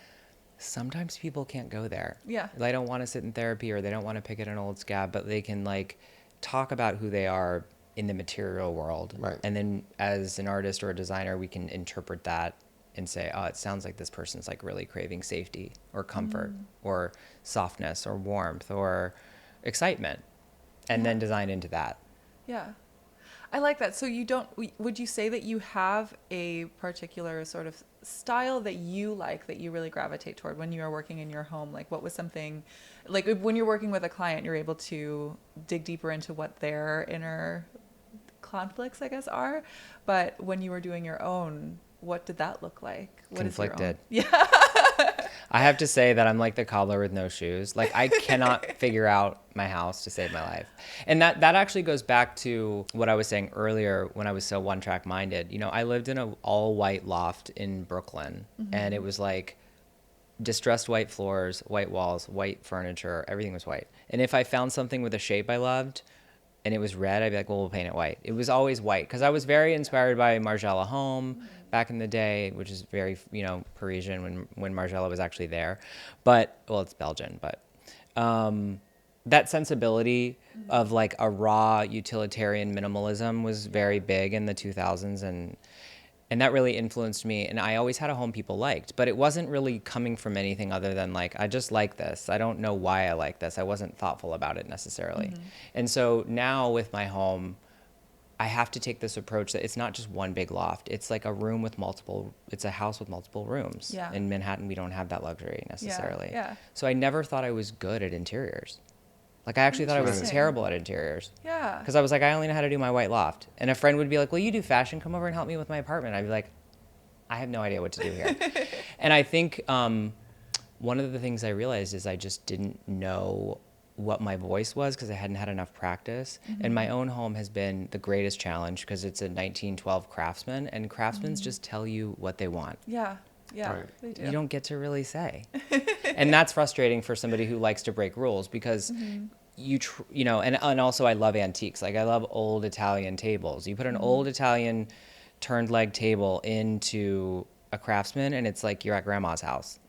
sometimes people can't go there. Yeah. They don't want to sit in therapy or they don't want to pick at an old scab, but they can like talk about who they are in the material world. Right. And then as an artist or a designer, we can interpret that and say, oh, it sounds like this person's like really craving safety or comfort or softness or warmth or excitement, and then design into that. Yeah. I like that. So would you say that you have a particular sort of style that you like, that you really gravitate toward when you are working in your home? Like what was something, like when you're working with a client, you're able to dig deeper into what their inner conflicts, I guess, are. But when you were doing your own, what did that look like? What Conflicted. Is your own? Yeah. I have to say that I'm like the cobbler with no shoes. Like I cannot figure out my house to save my life. And that actually goes back to what I was saying earlier when I was so one-track minded. I lived in an all-white loft in Brooklyn, and it was like distressed white floors, white walls, white furniture, everything was white. And if I found something with a shape I loved and it was red, I'd be like, well, we'll paint it white. It was always white because I was very inspired by Margiela Home back in the day, which is very, Parisian when Margiela was actually there. But, well, it's Belgian, but that sensibility of like a raw utilitarian minimalism was very big in the 2000s, and that really influenced me. And I always had a home people liked, but it wasn't really coming from anything other than like, I just like this. I don't know why I like this. I wasn't thoughtful about it necessarily. And so now with my home, I have to take this approach that it's not just one big loft. It's like it's a house with multiple rooms. Yeah. In Manhattan, we don't have that luxury necessarily. Yeah. So I never thought I was good at interiors. Like I actually thought I was terrible at interiors. Yeah. Because I was like, I only know how to do my white loft. And a friend would be like, well, you do fashion. Come over and help me with my apartment. I'd be like, I have no idea what to do here. And I think one of the things I realized is I just didn't know what my voice was because I hadn't had enough practice. And my own home has been the greatest challenge because it's a 1912 craftsman, and craftsmen just tell you what they want. Yeah. Yeah, Right. they do. You don't get to really say. And that's frustrating for somebody who likes to break rules because and also I love antiques. Like I love old Italian tables. You put an old Italian turned leg table into a craftsman and it's like you're at grandma's house.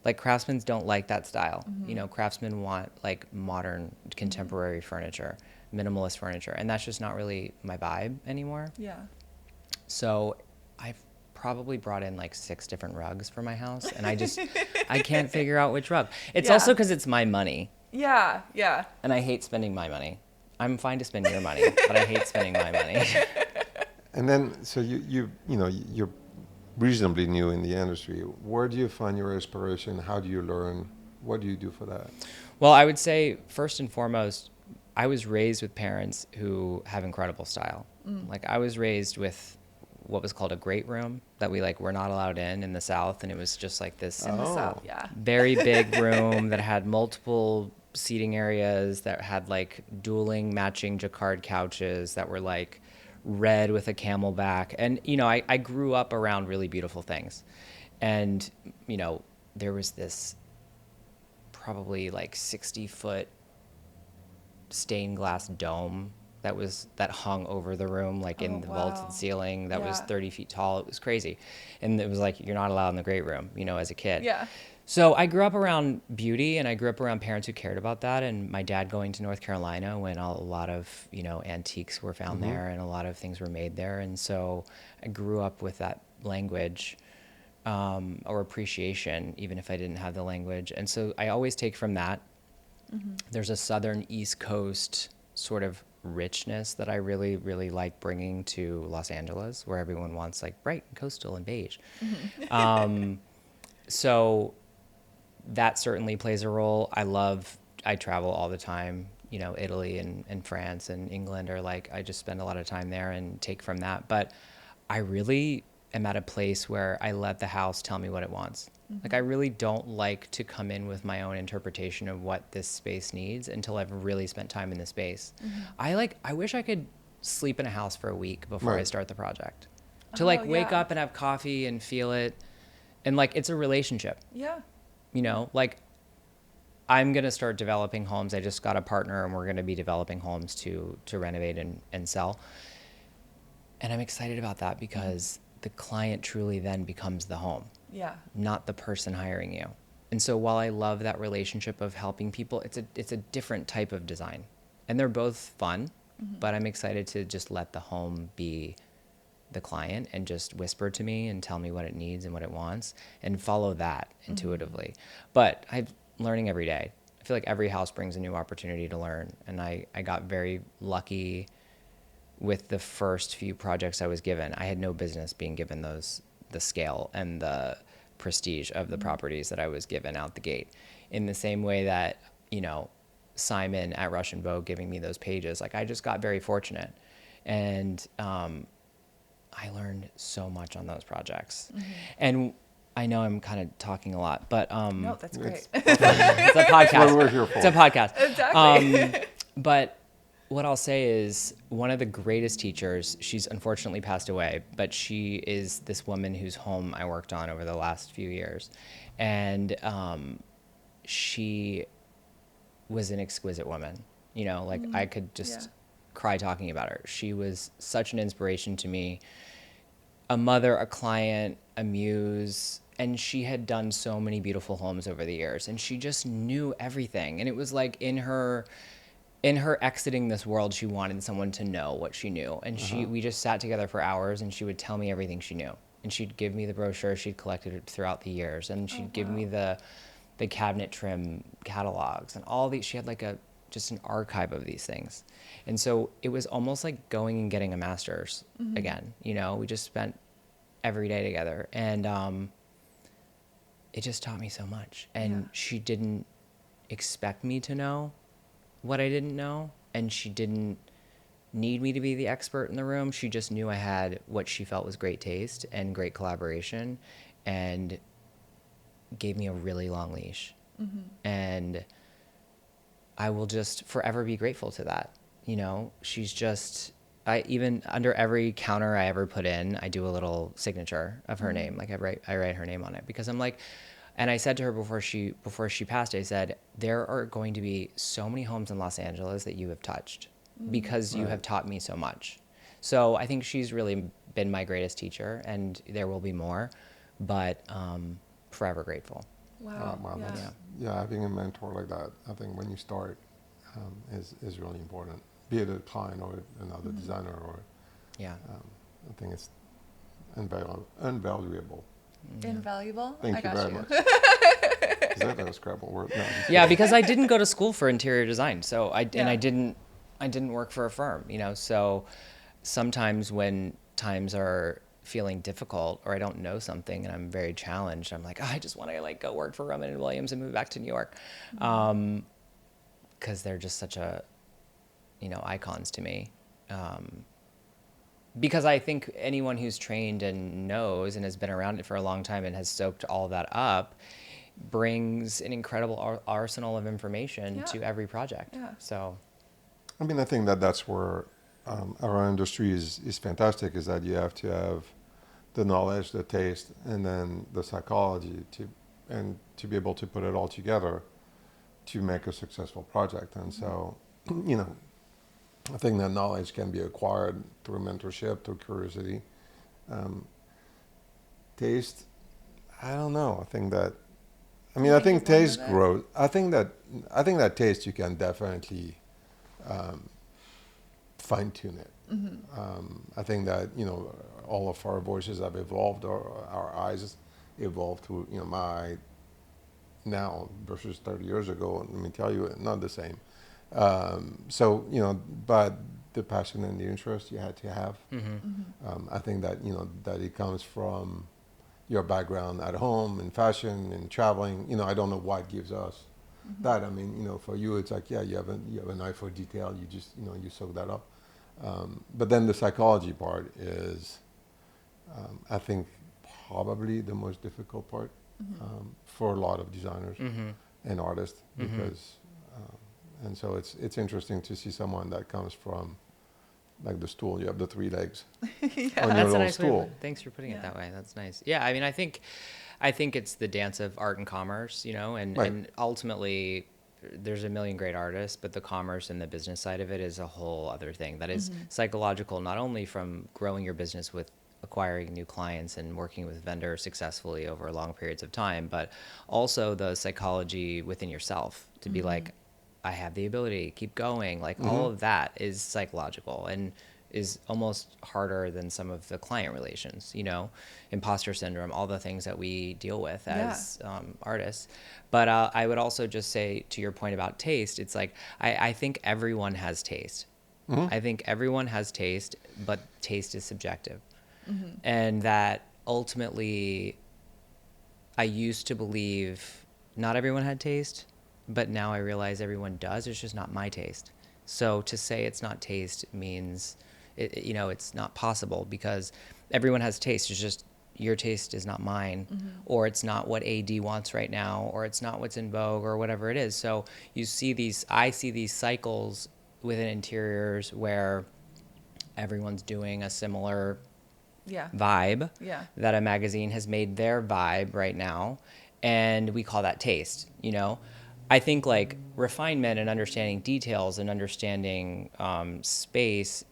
Like craftsmen don't like that style. Craftsmen want like modern contemporary furniture, minimalist furniture, and that's just not really my vibe anymore. Yeah. So I've probably brought in like 6 different rugs for my house, and I can't figure out which rug. It's also because it's my money. Yeah. Yeah. And I hate spending my money. I'm fine to spend your money, but I hate spending my money. And then, so you're reasonably new in the industry. Where do you find your inspiration? How do you learn? What do you do for that? Well, I would say first and foremost, I was raised with parents who have incredible style. Like I was raised with what was called a great room that we like were not allowed in the South, and it was just like this In the South, yeah. very big room that had multiple seating areas, that had like dueling matching jacquard couches that were like red with a camelback. And you know, I grew up around really beautiful things, and you know, there was this probably like 60-foot stained glass dome that hung over the room, like in the vaulted ceiling, that was 30 feet tall. It was crazy. And it was like, you're not allowed in the great room, you know, as a kid. Yeah. So I grew up around beauty, and I grew up around parents who cared about that. And my dad going to North Carolina when a lot of, you know, antiques were found there and a lot of things were made there. And so I grew up with that language, or appreciation, even if I didn't have the language. And so I always take from that. There's a Southern East Coast sort of richness that I really, really like bringing to Los Angeles, where everyone wants like bright and coastal and beige. So that certainly plays a role. I travel all the time, you know, Italy and France and England are like, I just spend a lot of time there and take from that. But I really am at a place where I let the house tell me what it wants. Like, I really don't like to come in with my own interpretation of what this space needs until I've really spent time in the space. I wish I could sleep in a house for a week before I start the project. To like wake up and have coffee and feel it. And like, it's a relationship. Yeah. You know, like, I'm going to start developing homes. I just got a partner, and we're going to be developing homes to renovate and sell. And I'm excited about that because the client truly then becomes the home. Yeah. Not the person hiring you. And so while I love that relationship of helping people, it's a different type of design. And they're both fun, but I'm excited to just let the home be the client and just whisper to me and tell me what it needs and what it wants and follow that intuitively. But I'm learning every day. I feel like every house brings a new opportunity to learn. And I got very lucky with the first few projects I was given. I had no business being given the scale and the prestige of the properties that I was given out the gate. In the same way that, you know, Simon at Rush and Vogue giving me those pages, like I just got very fortunate. And I learned so much on those projects. And I know I'm kind of talking a lot, but No, that's great. it's a podcast. That's what we're here for. It's a podcast. Exactly. But what I'll say is one of the greatest teachers, she's unfortunately passed away, but she is this woman whose home I worked on over the last few years. And she was an exquisite woman. You know, like I could just cry talking about her. She was such an inspiration to me. A mother, a client, a muse, and she had done so many beautiful homes over the years, and she just knew everything. And it was like in her exiting this world, she wanted someone to know what she knew. And we just sat together for hours, and she would tell me everything she knew. And she'd give me the brochure she'd collected throughout the years, and she'd give me the cabinet trim catalogs and all these. She had like just an archive of these things. And so it was almost like going and getting a master's again. You know, we just spent every day together, and it just taught me so much. And she didn't expect me to know what I didn't know, and she didn't need me to be the expert in the room. She just knew I had what she felt was great taste and great collaboration, and gave me a really long leash. And I will just forever be grateful to that. You know, she's just, even under every counter I ever put in, I do a little signature of her name. Like I write her name on it, because I'm like, and I said to her before she passed, I said, there are going to be so many homes in Los Angeles that you have touched because you have taught me so much. So I think she's really been my greatest teacher, and there will be more, but forever grateful. Wow. Having a mentor like that, I think when you start, is really important. Be it a client or another designer, or I think it's invaluable. Invaluable? Thank I you got very you. much. Is that a Scrabble word? No, Yeah, because I didn't go to school for interior design, so I didn't work for a firm, you know. So sometimes when times are feeling difficult, or I don't know something and I'm very challenged, I'm like, I just want to like go work for Roman and Williams and move back to New York, because they're just such icons to me. because I think anyone who's trained and knows and has been around it for a long time and has soaked all that up brings an incredible arsenal of information to every project. Yeah. So, I mean, I think that that's where our industry is fantastic, is that you have to have the knowledge, the taste, and then the psychology to be able to put it all together to make a successful project. And so, I think that knowledge can be acquired through mentorship, through curiosity. Taste, I don't know. I think taste grows. I think that taste, you can definitely fine tune it. I think that all of our voices have evolved, or our eyes evolved through my eye now versus 30 years ago. Let me tell you, not the same. But the passion and the interest you had to have. I think that that it comes from your background at home in fashion and traveling. I don't know what gives us that. I mean, for you, it's like, you have an eye for detail. You just you soak that up. But then the psychology part is, I think, probably the most difficult part for a lot of designers and artists, because and so it's interesting to see someone that comes from, like, the stool. You have the 3 legs on your that's a little nice stool. way. Thanks for putting it that way. That's nice. Yeah, I mean, I think it's the dance of art and commerce, and ultimately there's a million great artists, but the commerce and the business side of it is a whole other thing that is psychological, not only from growing your business with acquiring new clients and working with vendors successfully over long periods of time, but also the psychology within yourself to be like, I have the ability, keep going. Like all of that is psychological and is almost harder than some of the client relations, imposter syndrome, all the things that we deal with as artists. But I would also just say, to your point about taste, it's like, I think everyone has taste. I think everyone has taste, but taste is subjective. And that ultimately, I used to believe not everyone had taste, but now I realize everyone does. It's just not my taste. So to say it's not taste means, it's not possible, because everyone has taste. It's just your taste is not mine, or it's not what AD wants right now, or it's not what's in vogue, or whatever it is. So I see these cycles within interiors where everyone's doing a similar vibe that a magazine has made their vibe right now, and we call that taste. I think, like, refinement and understanding details and understanding space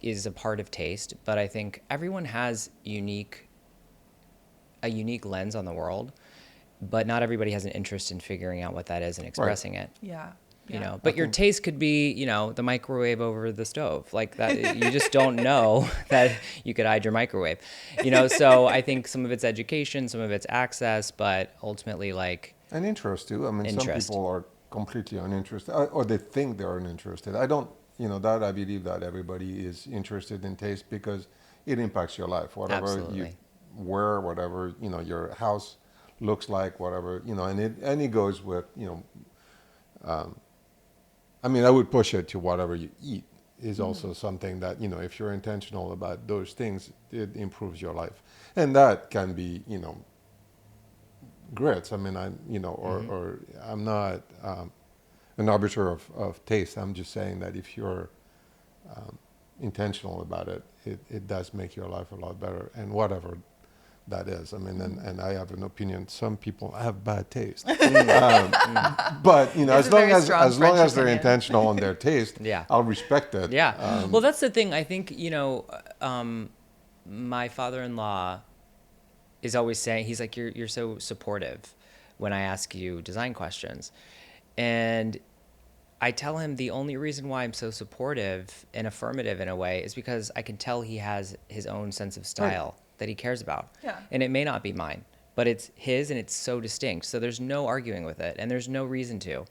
is a part of taste, but I think everyone has a unique lens on the world, but not everybody has an interest in figuring out what that is and expressing it. But your taste could be, the microwave over the stove, like that. You just don't know that you could hide your microwave, so I think some of it's education, some of it's access, but ultimately, like, And interest too. I mean, some people are completely uninterested, or they think they're uninterested. I don't, I believe that everybody is interested in taste, because it impacts your life. Whatever you wear, whatever, your house looks like, whatever, and it goes with, I would push it to whatever you eat is also something that, if you're intentional about those things, it improves your life. And that can be, grits. Or I'm not an arbiter of taste. I'm just saying that if you're intentional about it, it does make your life a lot better, and whatever that is. And I have an opinion. Some people have bad taste, but as long as they're intentional on their taste, I'll respect it. Well, that's the thing. I think my father-in-law is always saying, he's like, you're so supportive when I ask you design questions, and I tell him the only reason why I'm so supportive and affirmative in a way is because I can tell he has his own sense of style that he cares about. And it may not be mine, but it's his, and it's so distinct. So there's no arguing with it, and there's no reason to.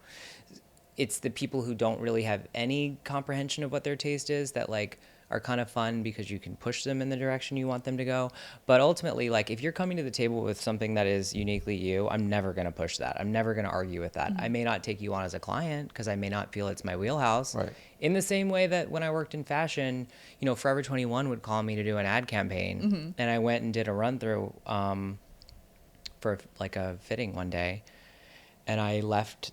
It's the people who don't really have any comprehension of what their taste is that, like, are kind of fun because you can push them in the direction you want them to go. But ultimately, like if you're coming to the table with something that is uniquely you, I'm never going to push that. I'm never going to argue with that. I may not take you on as a client because I may not feel it's my wheelhouse. Right. In the same way that when I worked in fashion, you know, Forever 21 would call me to do an ad campaign, and I went and did a run through for like a fitting one day, and I left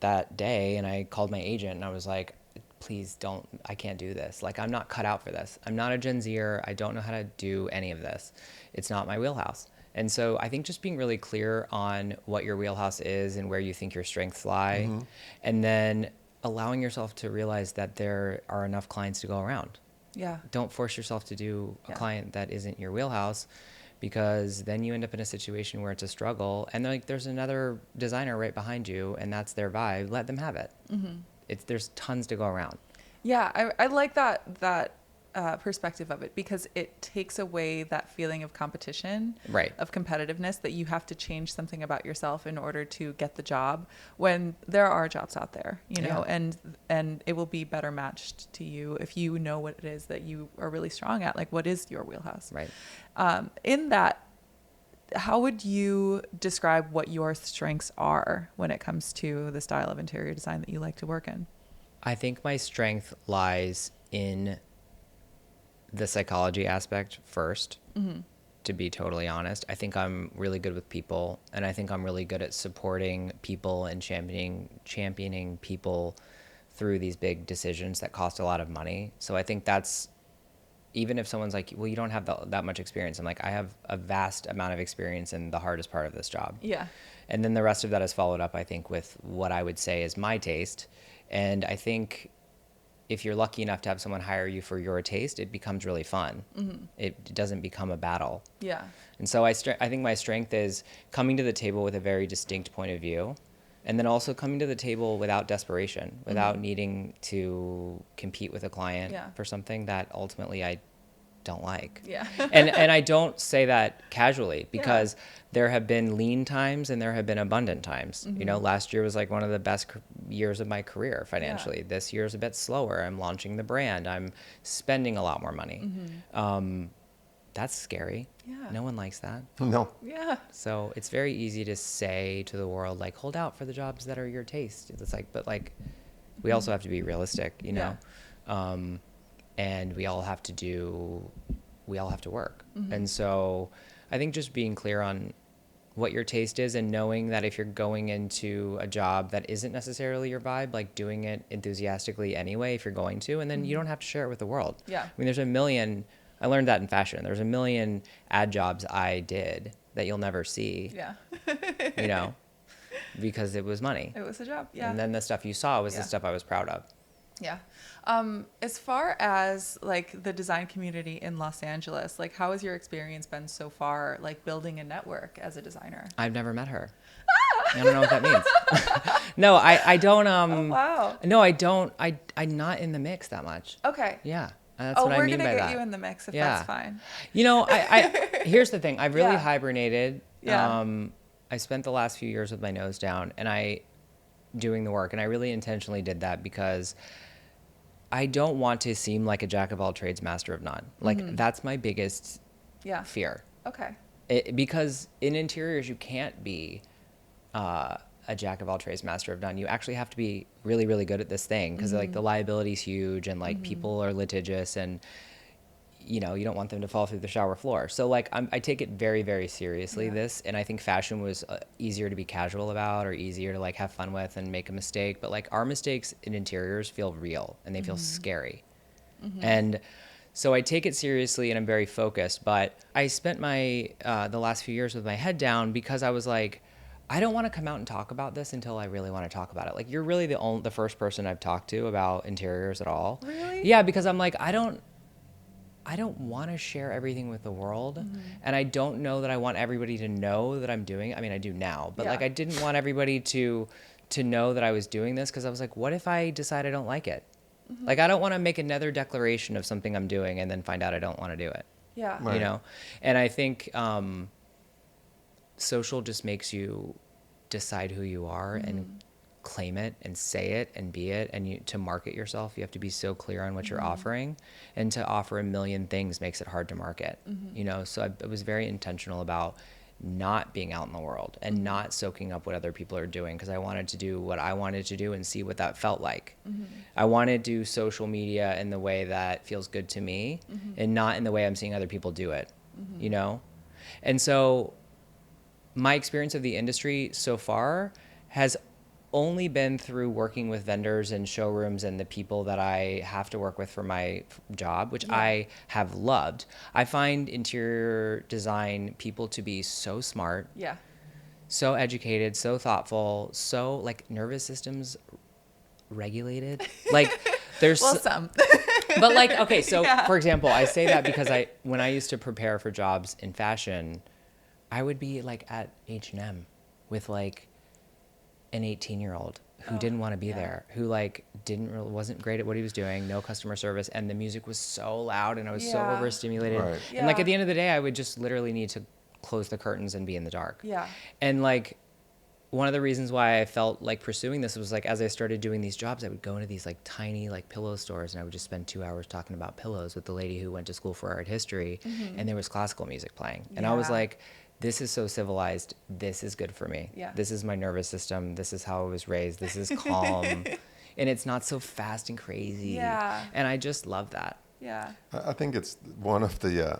that day and I called my agent and I was like, please don't, I can't do this. Like, I'm not cut out for this. I'm not a Gen Zer. I don't know how to do any of this. It's not my wheelhouse. And so I think just being really clear on what your wheelhouse is and where you think your strengths lie, and then allowing yourself to realize that there are enough clients to go around. Yeah. Don't force yourself to do a client that isn't your wheelhouse, because then you end up in a situation where it's a struggle and like there's another designer right behind you and that's their vibe. Let them have it. There's tons to go around. Yeah, I like that perspective of it, because it takes away that feeling of competition, Right. of competitiveness, that you have to change something about yourself in order to get the job, when there are jobs out there, you know, and it will be better matched to you if you know what it is that you are really strong at, like what is your wheelhouse. Right. In that, how would you describe what your strengths are when it comes to the style of interior design that you like to work in? I think my strength lies in the psychology aspect first, to be totally honest. I think I'm really good with people, and I think I'm really good at supporting people and championing people through these big decisions that cost a lot of money. So I think that's, even if someone's like, well, you don't have that much experience, I'm like, I have a vast amount of experience in the hardest part of this job. Yeah. And then the rest of that is followed up, I think, with what I would say is my taste. And I think if you're lucky enough to have someone hire you for your taste, it becomes really fun. It doesn't become a battle. Yeah. And so I think my strength is coming to the table with a very distinct point of view, and then also coming to the table without desperation, without needing to compete with a client for something that ultimately I don't like. Yeah. and I don't say that casually, because there have been lean times and there have been abundant times. You know, last year was like one of the best years of my career financially. Yeah. This year's a bit slower. I'm launching the brand. I'm spending a lot more money. That's scary. Yeah. No one likes that. No. Yeah. So it's very easy to say to the world, like, hold out for the jobs that are your taste. It's like, but like, we also have to be realistic, you know? And we all have to work. And so I think just being clear on what your taste is, and knowing that if you're going into a job that isn't necessarily your vibe, like doing it enthusiastically anyway, if you're going to, and then you don't have to share it with the world. Yeah. I mean, I learned that in fashion. There's a million ad jobs I did that you'll never see. Yeah. You know, because it was money. It was a job. Yeah. And then the stuff you saw was the stuff I was proud of. Yeah. As far as like the design community in Los Angeles, like how has your experience been so far, like building a network as a designer? I've never met her. I don't know what that means. No, I don't. Oh, wow. No, I don't. I'm not in the mix that much. Okay. Yeah. That's what I we're mean gonna by get that. you in the mix if Yeah. that's fine. You know, I here's the thing. I've really Yeah. hibernated. Yeah. I spent the last few years with my nose down, and doing the work, and I really intentionally did that because I don't want to seem like a jack of all trades, master of none. Like that's my biggest fear. Okay. Because in interiors, you can't be a jack of all trades, master of none. You actually have to be really, really good at this thing, because like the liability is huge, and like people are litigious, and you know, you don't want them to fall through the shower floor. So like I take it very, very seriously, this, and I think fashion was easier to be casual about, or easier to like have fun with and make a mistake. But like our mistakes in interiors feel real, and they feel scary. And so I take it seriously, and I'm very focused. But I spent the last few years with my head down, because I was like, I don't want to come out and talk about this until I really want to talk about it. Like, you're really the first person I've talked to about interiors at all. Really? Yeah, because I'm like, I don't want to share everything with the world. And I don't know that I want everybody to know that I'm doing it. I mean, I do now, but like, I didn't want everybody to know that I was doing this, because I was like, what if I decide I don't like it? Like, I don't want to make another declaration of something I'm doing and then find out I don't want to do it. Yeah. Right. You know? And I think social just makes you decide who you are and claim it and say it and be it. And to market yourself, you have to be so clear on what you're offering, and to offer a million things makes it hard to market, you know? So I was very intentional about not being out in the world and not soaking up what other people are doing, because I wanted to do what I wanted to do and see what that felt like. I wanted to do social media in the way that feels good to me, and not in the way I'm seeing other people do it, you know? And so my experience of the industry so far has only been through working with vendors and showrooms and the people that I have to work with for my job, which I have loved. I find interior design people to be so smart, so educated, so thoughtful, so like nervous systems regulated. Like there's Well, some. but like, okay, so for example, I say that because when I used to prepare for jobs in fashion, I would be like at H&M with like an 18-year-old who didn't want to be there, who like wasn't great at what he was doing, no customer service, and the music was so loud and I was so overstimulated. Right. And like at the end of the day, I would just literally need to close the curtains and be in the dark. Yeah. And like one of the reasons why I felt like pursuing this was like, as I started doing these jobs, I would go into these like tiny like pillow stores and I would just spend 2 hours talking about pillows with the lady who went to school for art history, and there was classical music playing. And I was like, this is so civilized. This is good for me. Yeah. This is my nervous system. This is how I was raised. This is calm. And it's not so fast and crazy. Yeah. And I just love that. Yeah. I think it's one of the,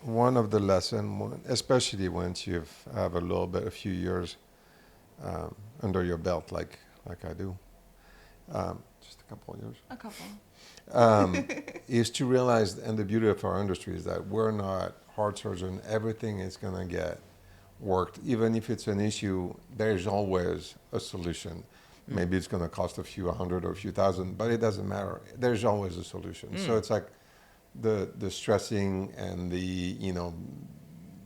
one of the lessons, especially once you have a few years under your belt, like I do, just a couple of years. A couple. Is to realize, and the beauty of our industry is that we're not heart surgeon. Everything is going to get worked. Even if it's an issue, there's always a solution. Maybe it's going to cost a few hundred or a few thousand, but it doesn't matter. There's always a solution. So it's like the stressing and the,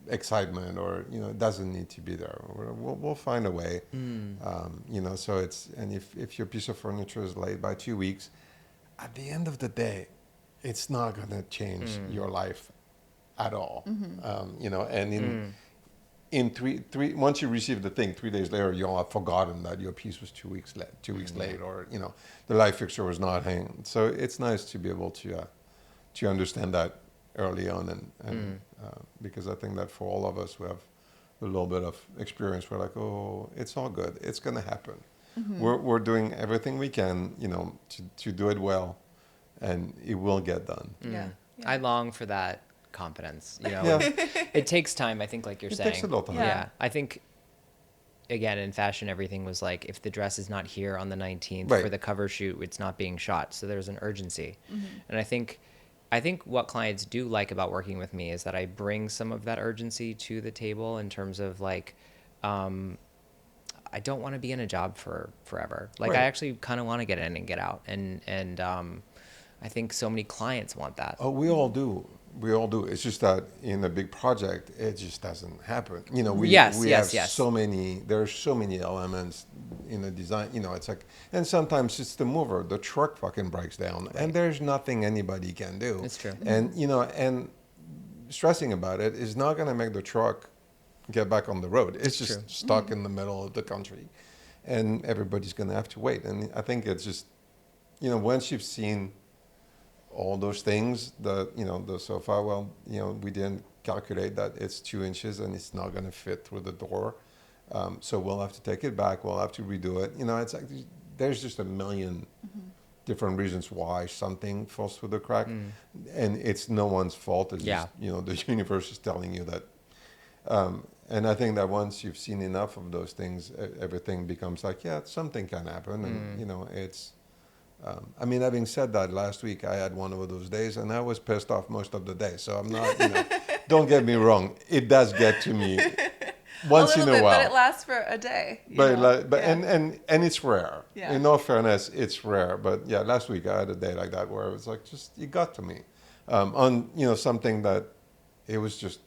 excitement, or, it doesn't need to be there. We'll find a way, so it's, and if your piece of furniture is late by 2 weeks, at the end of the day, it's not going to change your life at all. And in three once you receive the thing, 3 days later, you'll have forgotten that your piece was 2 weeks late, or the light fixture was not hanging. So it's nice to be able to understand that early on, and because I think that for all of us who have a little bit of experience, we're like, oh, it's all good, it's going to happen. We're doing everything we can, to do it well, and it will get done. Yeah. I long for that confidence. Yeah. It takes time, I think, like you're saying. It takes a lot of time. Yeah. I think, again, in fashion, everything was like, if the dress is not here on the 19th for the cover shoot, it's not being shot. So there's an urgency. And I think what clients do like about working with me is that I bring some of that urgency to the table, in terms of like, I don't want to be in a job for forever. Like I actually kind of want to get in and get out. And I think so many clients want that. Oh, we all do. It's just that in a big project, it just doesn't happen. We have so many. There are so many elements in a design. It's like, and sometimes it's the mover. The truck fucking breaks down, and there's nothing anybody can do. It's true. And and stressing about it is not going to make the truck get back on the road. It's just stuck in the middle of the country, and everybody's going to have to wait. And I think it's just, once you've seen all those things, the sofa, we didn't calculate that it's 2 inches and it's not going to fit through the door, so we'll have to take it back, we'll have to redo it. It's like there's just a million different reasons why something falls through the crack, and it's no one's fault. It's just, the universe is telling you that. And I think that once you've seen enough of those things, everything becomes like, something can happen. And, it's, having said that, last week I had one of those days and I was pissed off most of the day. So I'm not, don't get me wrong. It does get to me once in a while. But it lasts for a day. And it's rare. Yeah. In all fairness, it's rare. But last week I had a day like that where it was like, it got to me on, something that it was just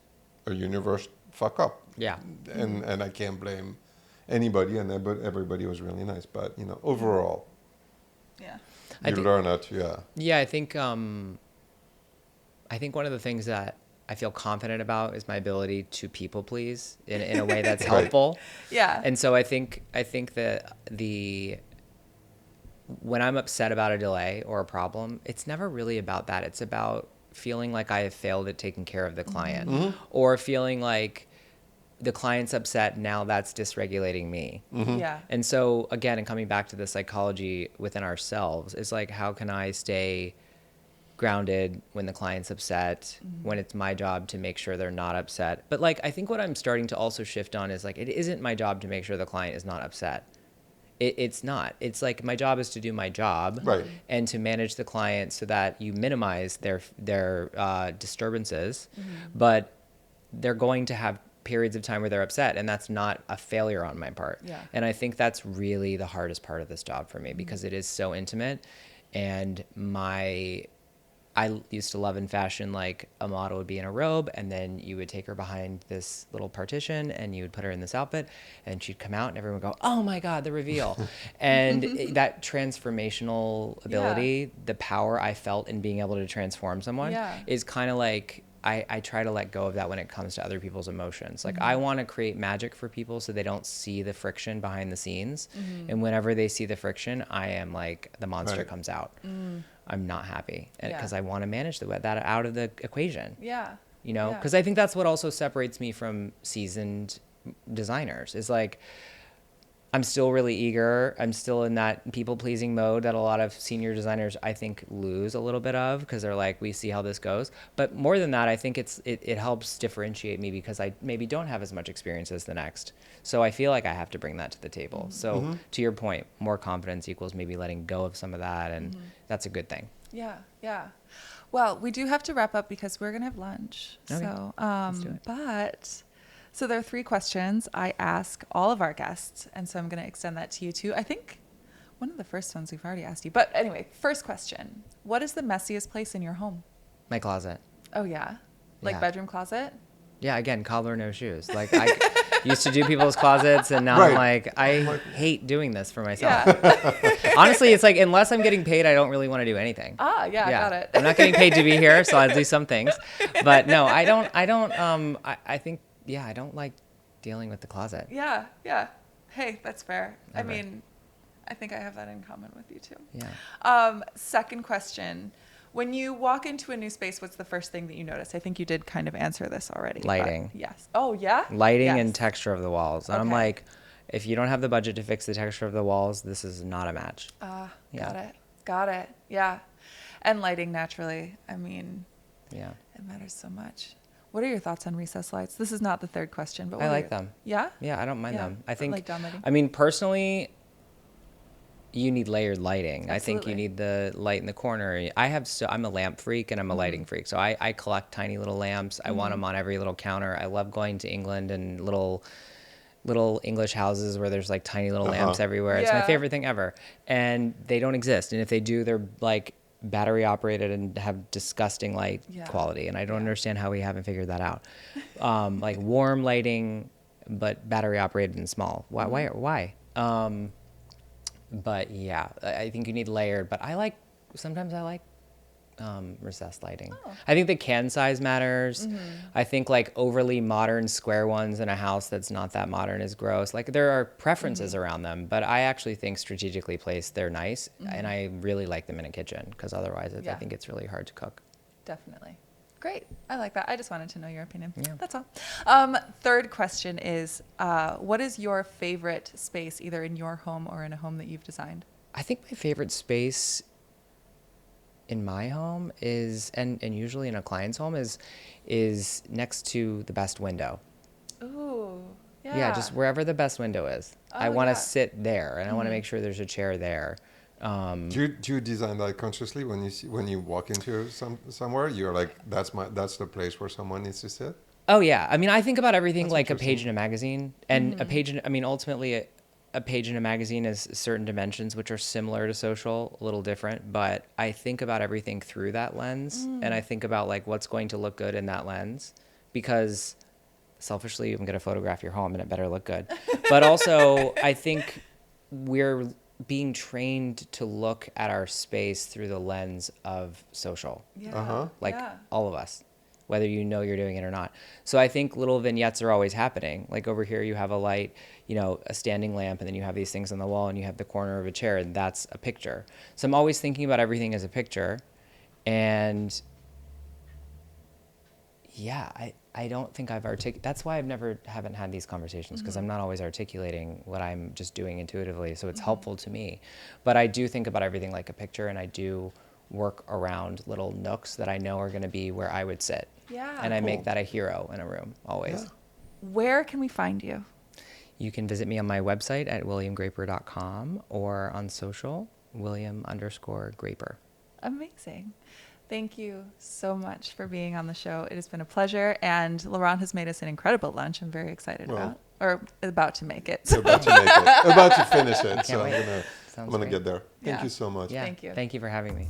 a universe fuck up. Yeah. And I can't blame anybody, and everybody was really nice. But, overall, you learn how to, Yeah, I think one of the things that I feel confident about is my ability to people please in a way that's helpful. Yeah. And so I think that when I'm upset about a delay or a problem, it's never really about that. It's about feeling like I have failed at taking care of the client, or feeling like the client's upset, now that's dysregulating me. Yeah. And so again, and coming back to the psychology within ourselves, is like, how can I stay grounded when the client's upset, when it's my job to make sure they're not upset? But like, I think what I'm starting to also shift on is like, it isn't my job to make sure the client is not upset. It's not. It's like, my job is to do my job, Right. and to manage the client so that you minimize their disturbances. But they're going to have periods of time where they're upset, and that's not a failure on my part. Yeah. And I think that's really the hardest part of this job for me, because it is so intimate. And I used to love in fashion, like, a model would be in a robe, and then you would take her behind this little partition and you would put her in this outfit, and she'd come out and everyone would go, oh my God, the reveal. And that transformational ability, the power I felt in being able to transform someone, is kind of like, I try to let go of that when it comes to other people's emotions. Like, I want to create magic for people so they don't see the friction behind the scenes. And whenever they see the friction, I am like, the monster comes out. I'm not happy, because I want to manage that out of the equation. Yeah. You know, because I think that's what also separates me from seasoned designers, is like, I'm still really eager. I'm still in that people-pleasing mode that a lot of senior designers, I think, lose a little bit of, because they're like, we see how this goes. But more than that, I think it helps differentiate me, because I maybe don't have as much experience as the next. So I feel like I have to bring that to the table. So to your point, more confidence equals maybe letting go of some of that, and that's a good thing. Yeah, yeah. Well, we do have to wrap up because we're going to have lunch. Okay. So, Let's do it. So there are 3 questions I ask all of our guests, and so I'm going to extend that to you too. I think one of the first ones we've already asked you. But anyway, first question. What is the messiest place in your home? My closet. Oh, yeah? Like Yeah. bedroom closet? Yeah, again, cobbler, no shoes. Like, I used to do people's closets, and now Right. I'm like, I hate doing this for myself. Honestly, it's like, unless I'm getting paid, I don't really want to do anything. Ah, yeah, got it. I'm not getting paid to be here, so I'll do some things. But no, I think, I don't like dealing with the closet. Yeah, yeah. Hey, that's fair. Never. I mean, I think I have that in common with you too. Yeah. Second question. When you walk into a new space, what's the first thing that you notice? I think you did kind of answer this already. but Lighting. Yes. Oh, yeah? Lighting Yes. and texture of the walls. And I'm Okay. like, if you don't have the budget to fix the texture of the walls, this is not a match. Got it. Got it. Yeah. And lighting naturally. I mean, Yeah. it matters so much. What are your thoughts on recessed lights? This is not the third question, but I what are like your- them. Yeah? Yeah, I don't mind Yeah. them. I think, Like down lighting? I mean, personally, you need layered lighting. I think Absolutely. you need the light in the corner. I'm a lamp freak and I'm a lighting freak. So I collect tiny little lamps. I want them on every little counter. I love going to England and little English houses where there's like tiny little lamps everywhere. It's my Yeah. favorite thing ever. And they don't exist. And if they do, they're like battery operated and have disgusting light quality. And I don't understand how we haven't figured that out. Like warm lighting, but battery operated and small. Why? But yeah, I think you need layered, but sometimes I like recessed lighting. I think the can size matters. I think like overly modern square ones in a house that's not that modern is gross. Like there are preferences around them, but I actually think strategically placed they're nice, and I really like them in a kitchen, because otherwise I think it's really hard to cook. Definitely. Great. I like that. I just wanted to know your opinion. Yeah. That's all. Third question is, what is your favorite space, either in your home or in a home that you've designed? I think my favorite space in my home is, and usually in a client's home, is next to the best window. Ooh, Yeah, just wherever the best window is. I Oh, want to yeah. sit there, and I want to make sure there's a chair there. Do you design that consciously when you walk into somewhere? You're like, that's the place where someone needs to sit. Oh yeah, I mean, I think about everything That's like a page interesting. in a magazine, and ultimately a page in a magazine is certain dimensions which are similar to social, a little different, but I think about everything through that lens, and I think about like what's going to look good in that lens, because selfishly I'm going to photograph your home and it better look good. But also I think we're being trained to look at our space through the lens of social. Yeah. Like Yeah. all of us. whether you know you're doing it or not. So I think little vignettes are always happening. Like over here, you have a light, a standing lamp, and then you have these things on the wall, and you have the corner of a chair, and that's a picture. So I'm always thinking about everything as a picture. And yeah, I don't think I've articulated. That's why haven't had these conversations, because I'm not always articulating what I'm just doing intuitively. So it's helpful to me. But I do think about everything like a picture, and I do work around little nooks that I know are going to be where I would sit. Yeah. And I make that a hero in a room always. Yeah. Where can we find you? You can visit me on my website at williamgraper.com or on social, William_Graper. Amazing. Thank you so much for being on the show. It has been a pleasure. And Laurent has made us an incredible lunch. I'm very excited about to make it. About to make it. About to finish it. So wait. I'm gonna get there. Thank you so much. Yeah. Thank you. Thank you for having me.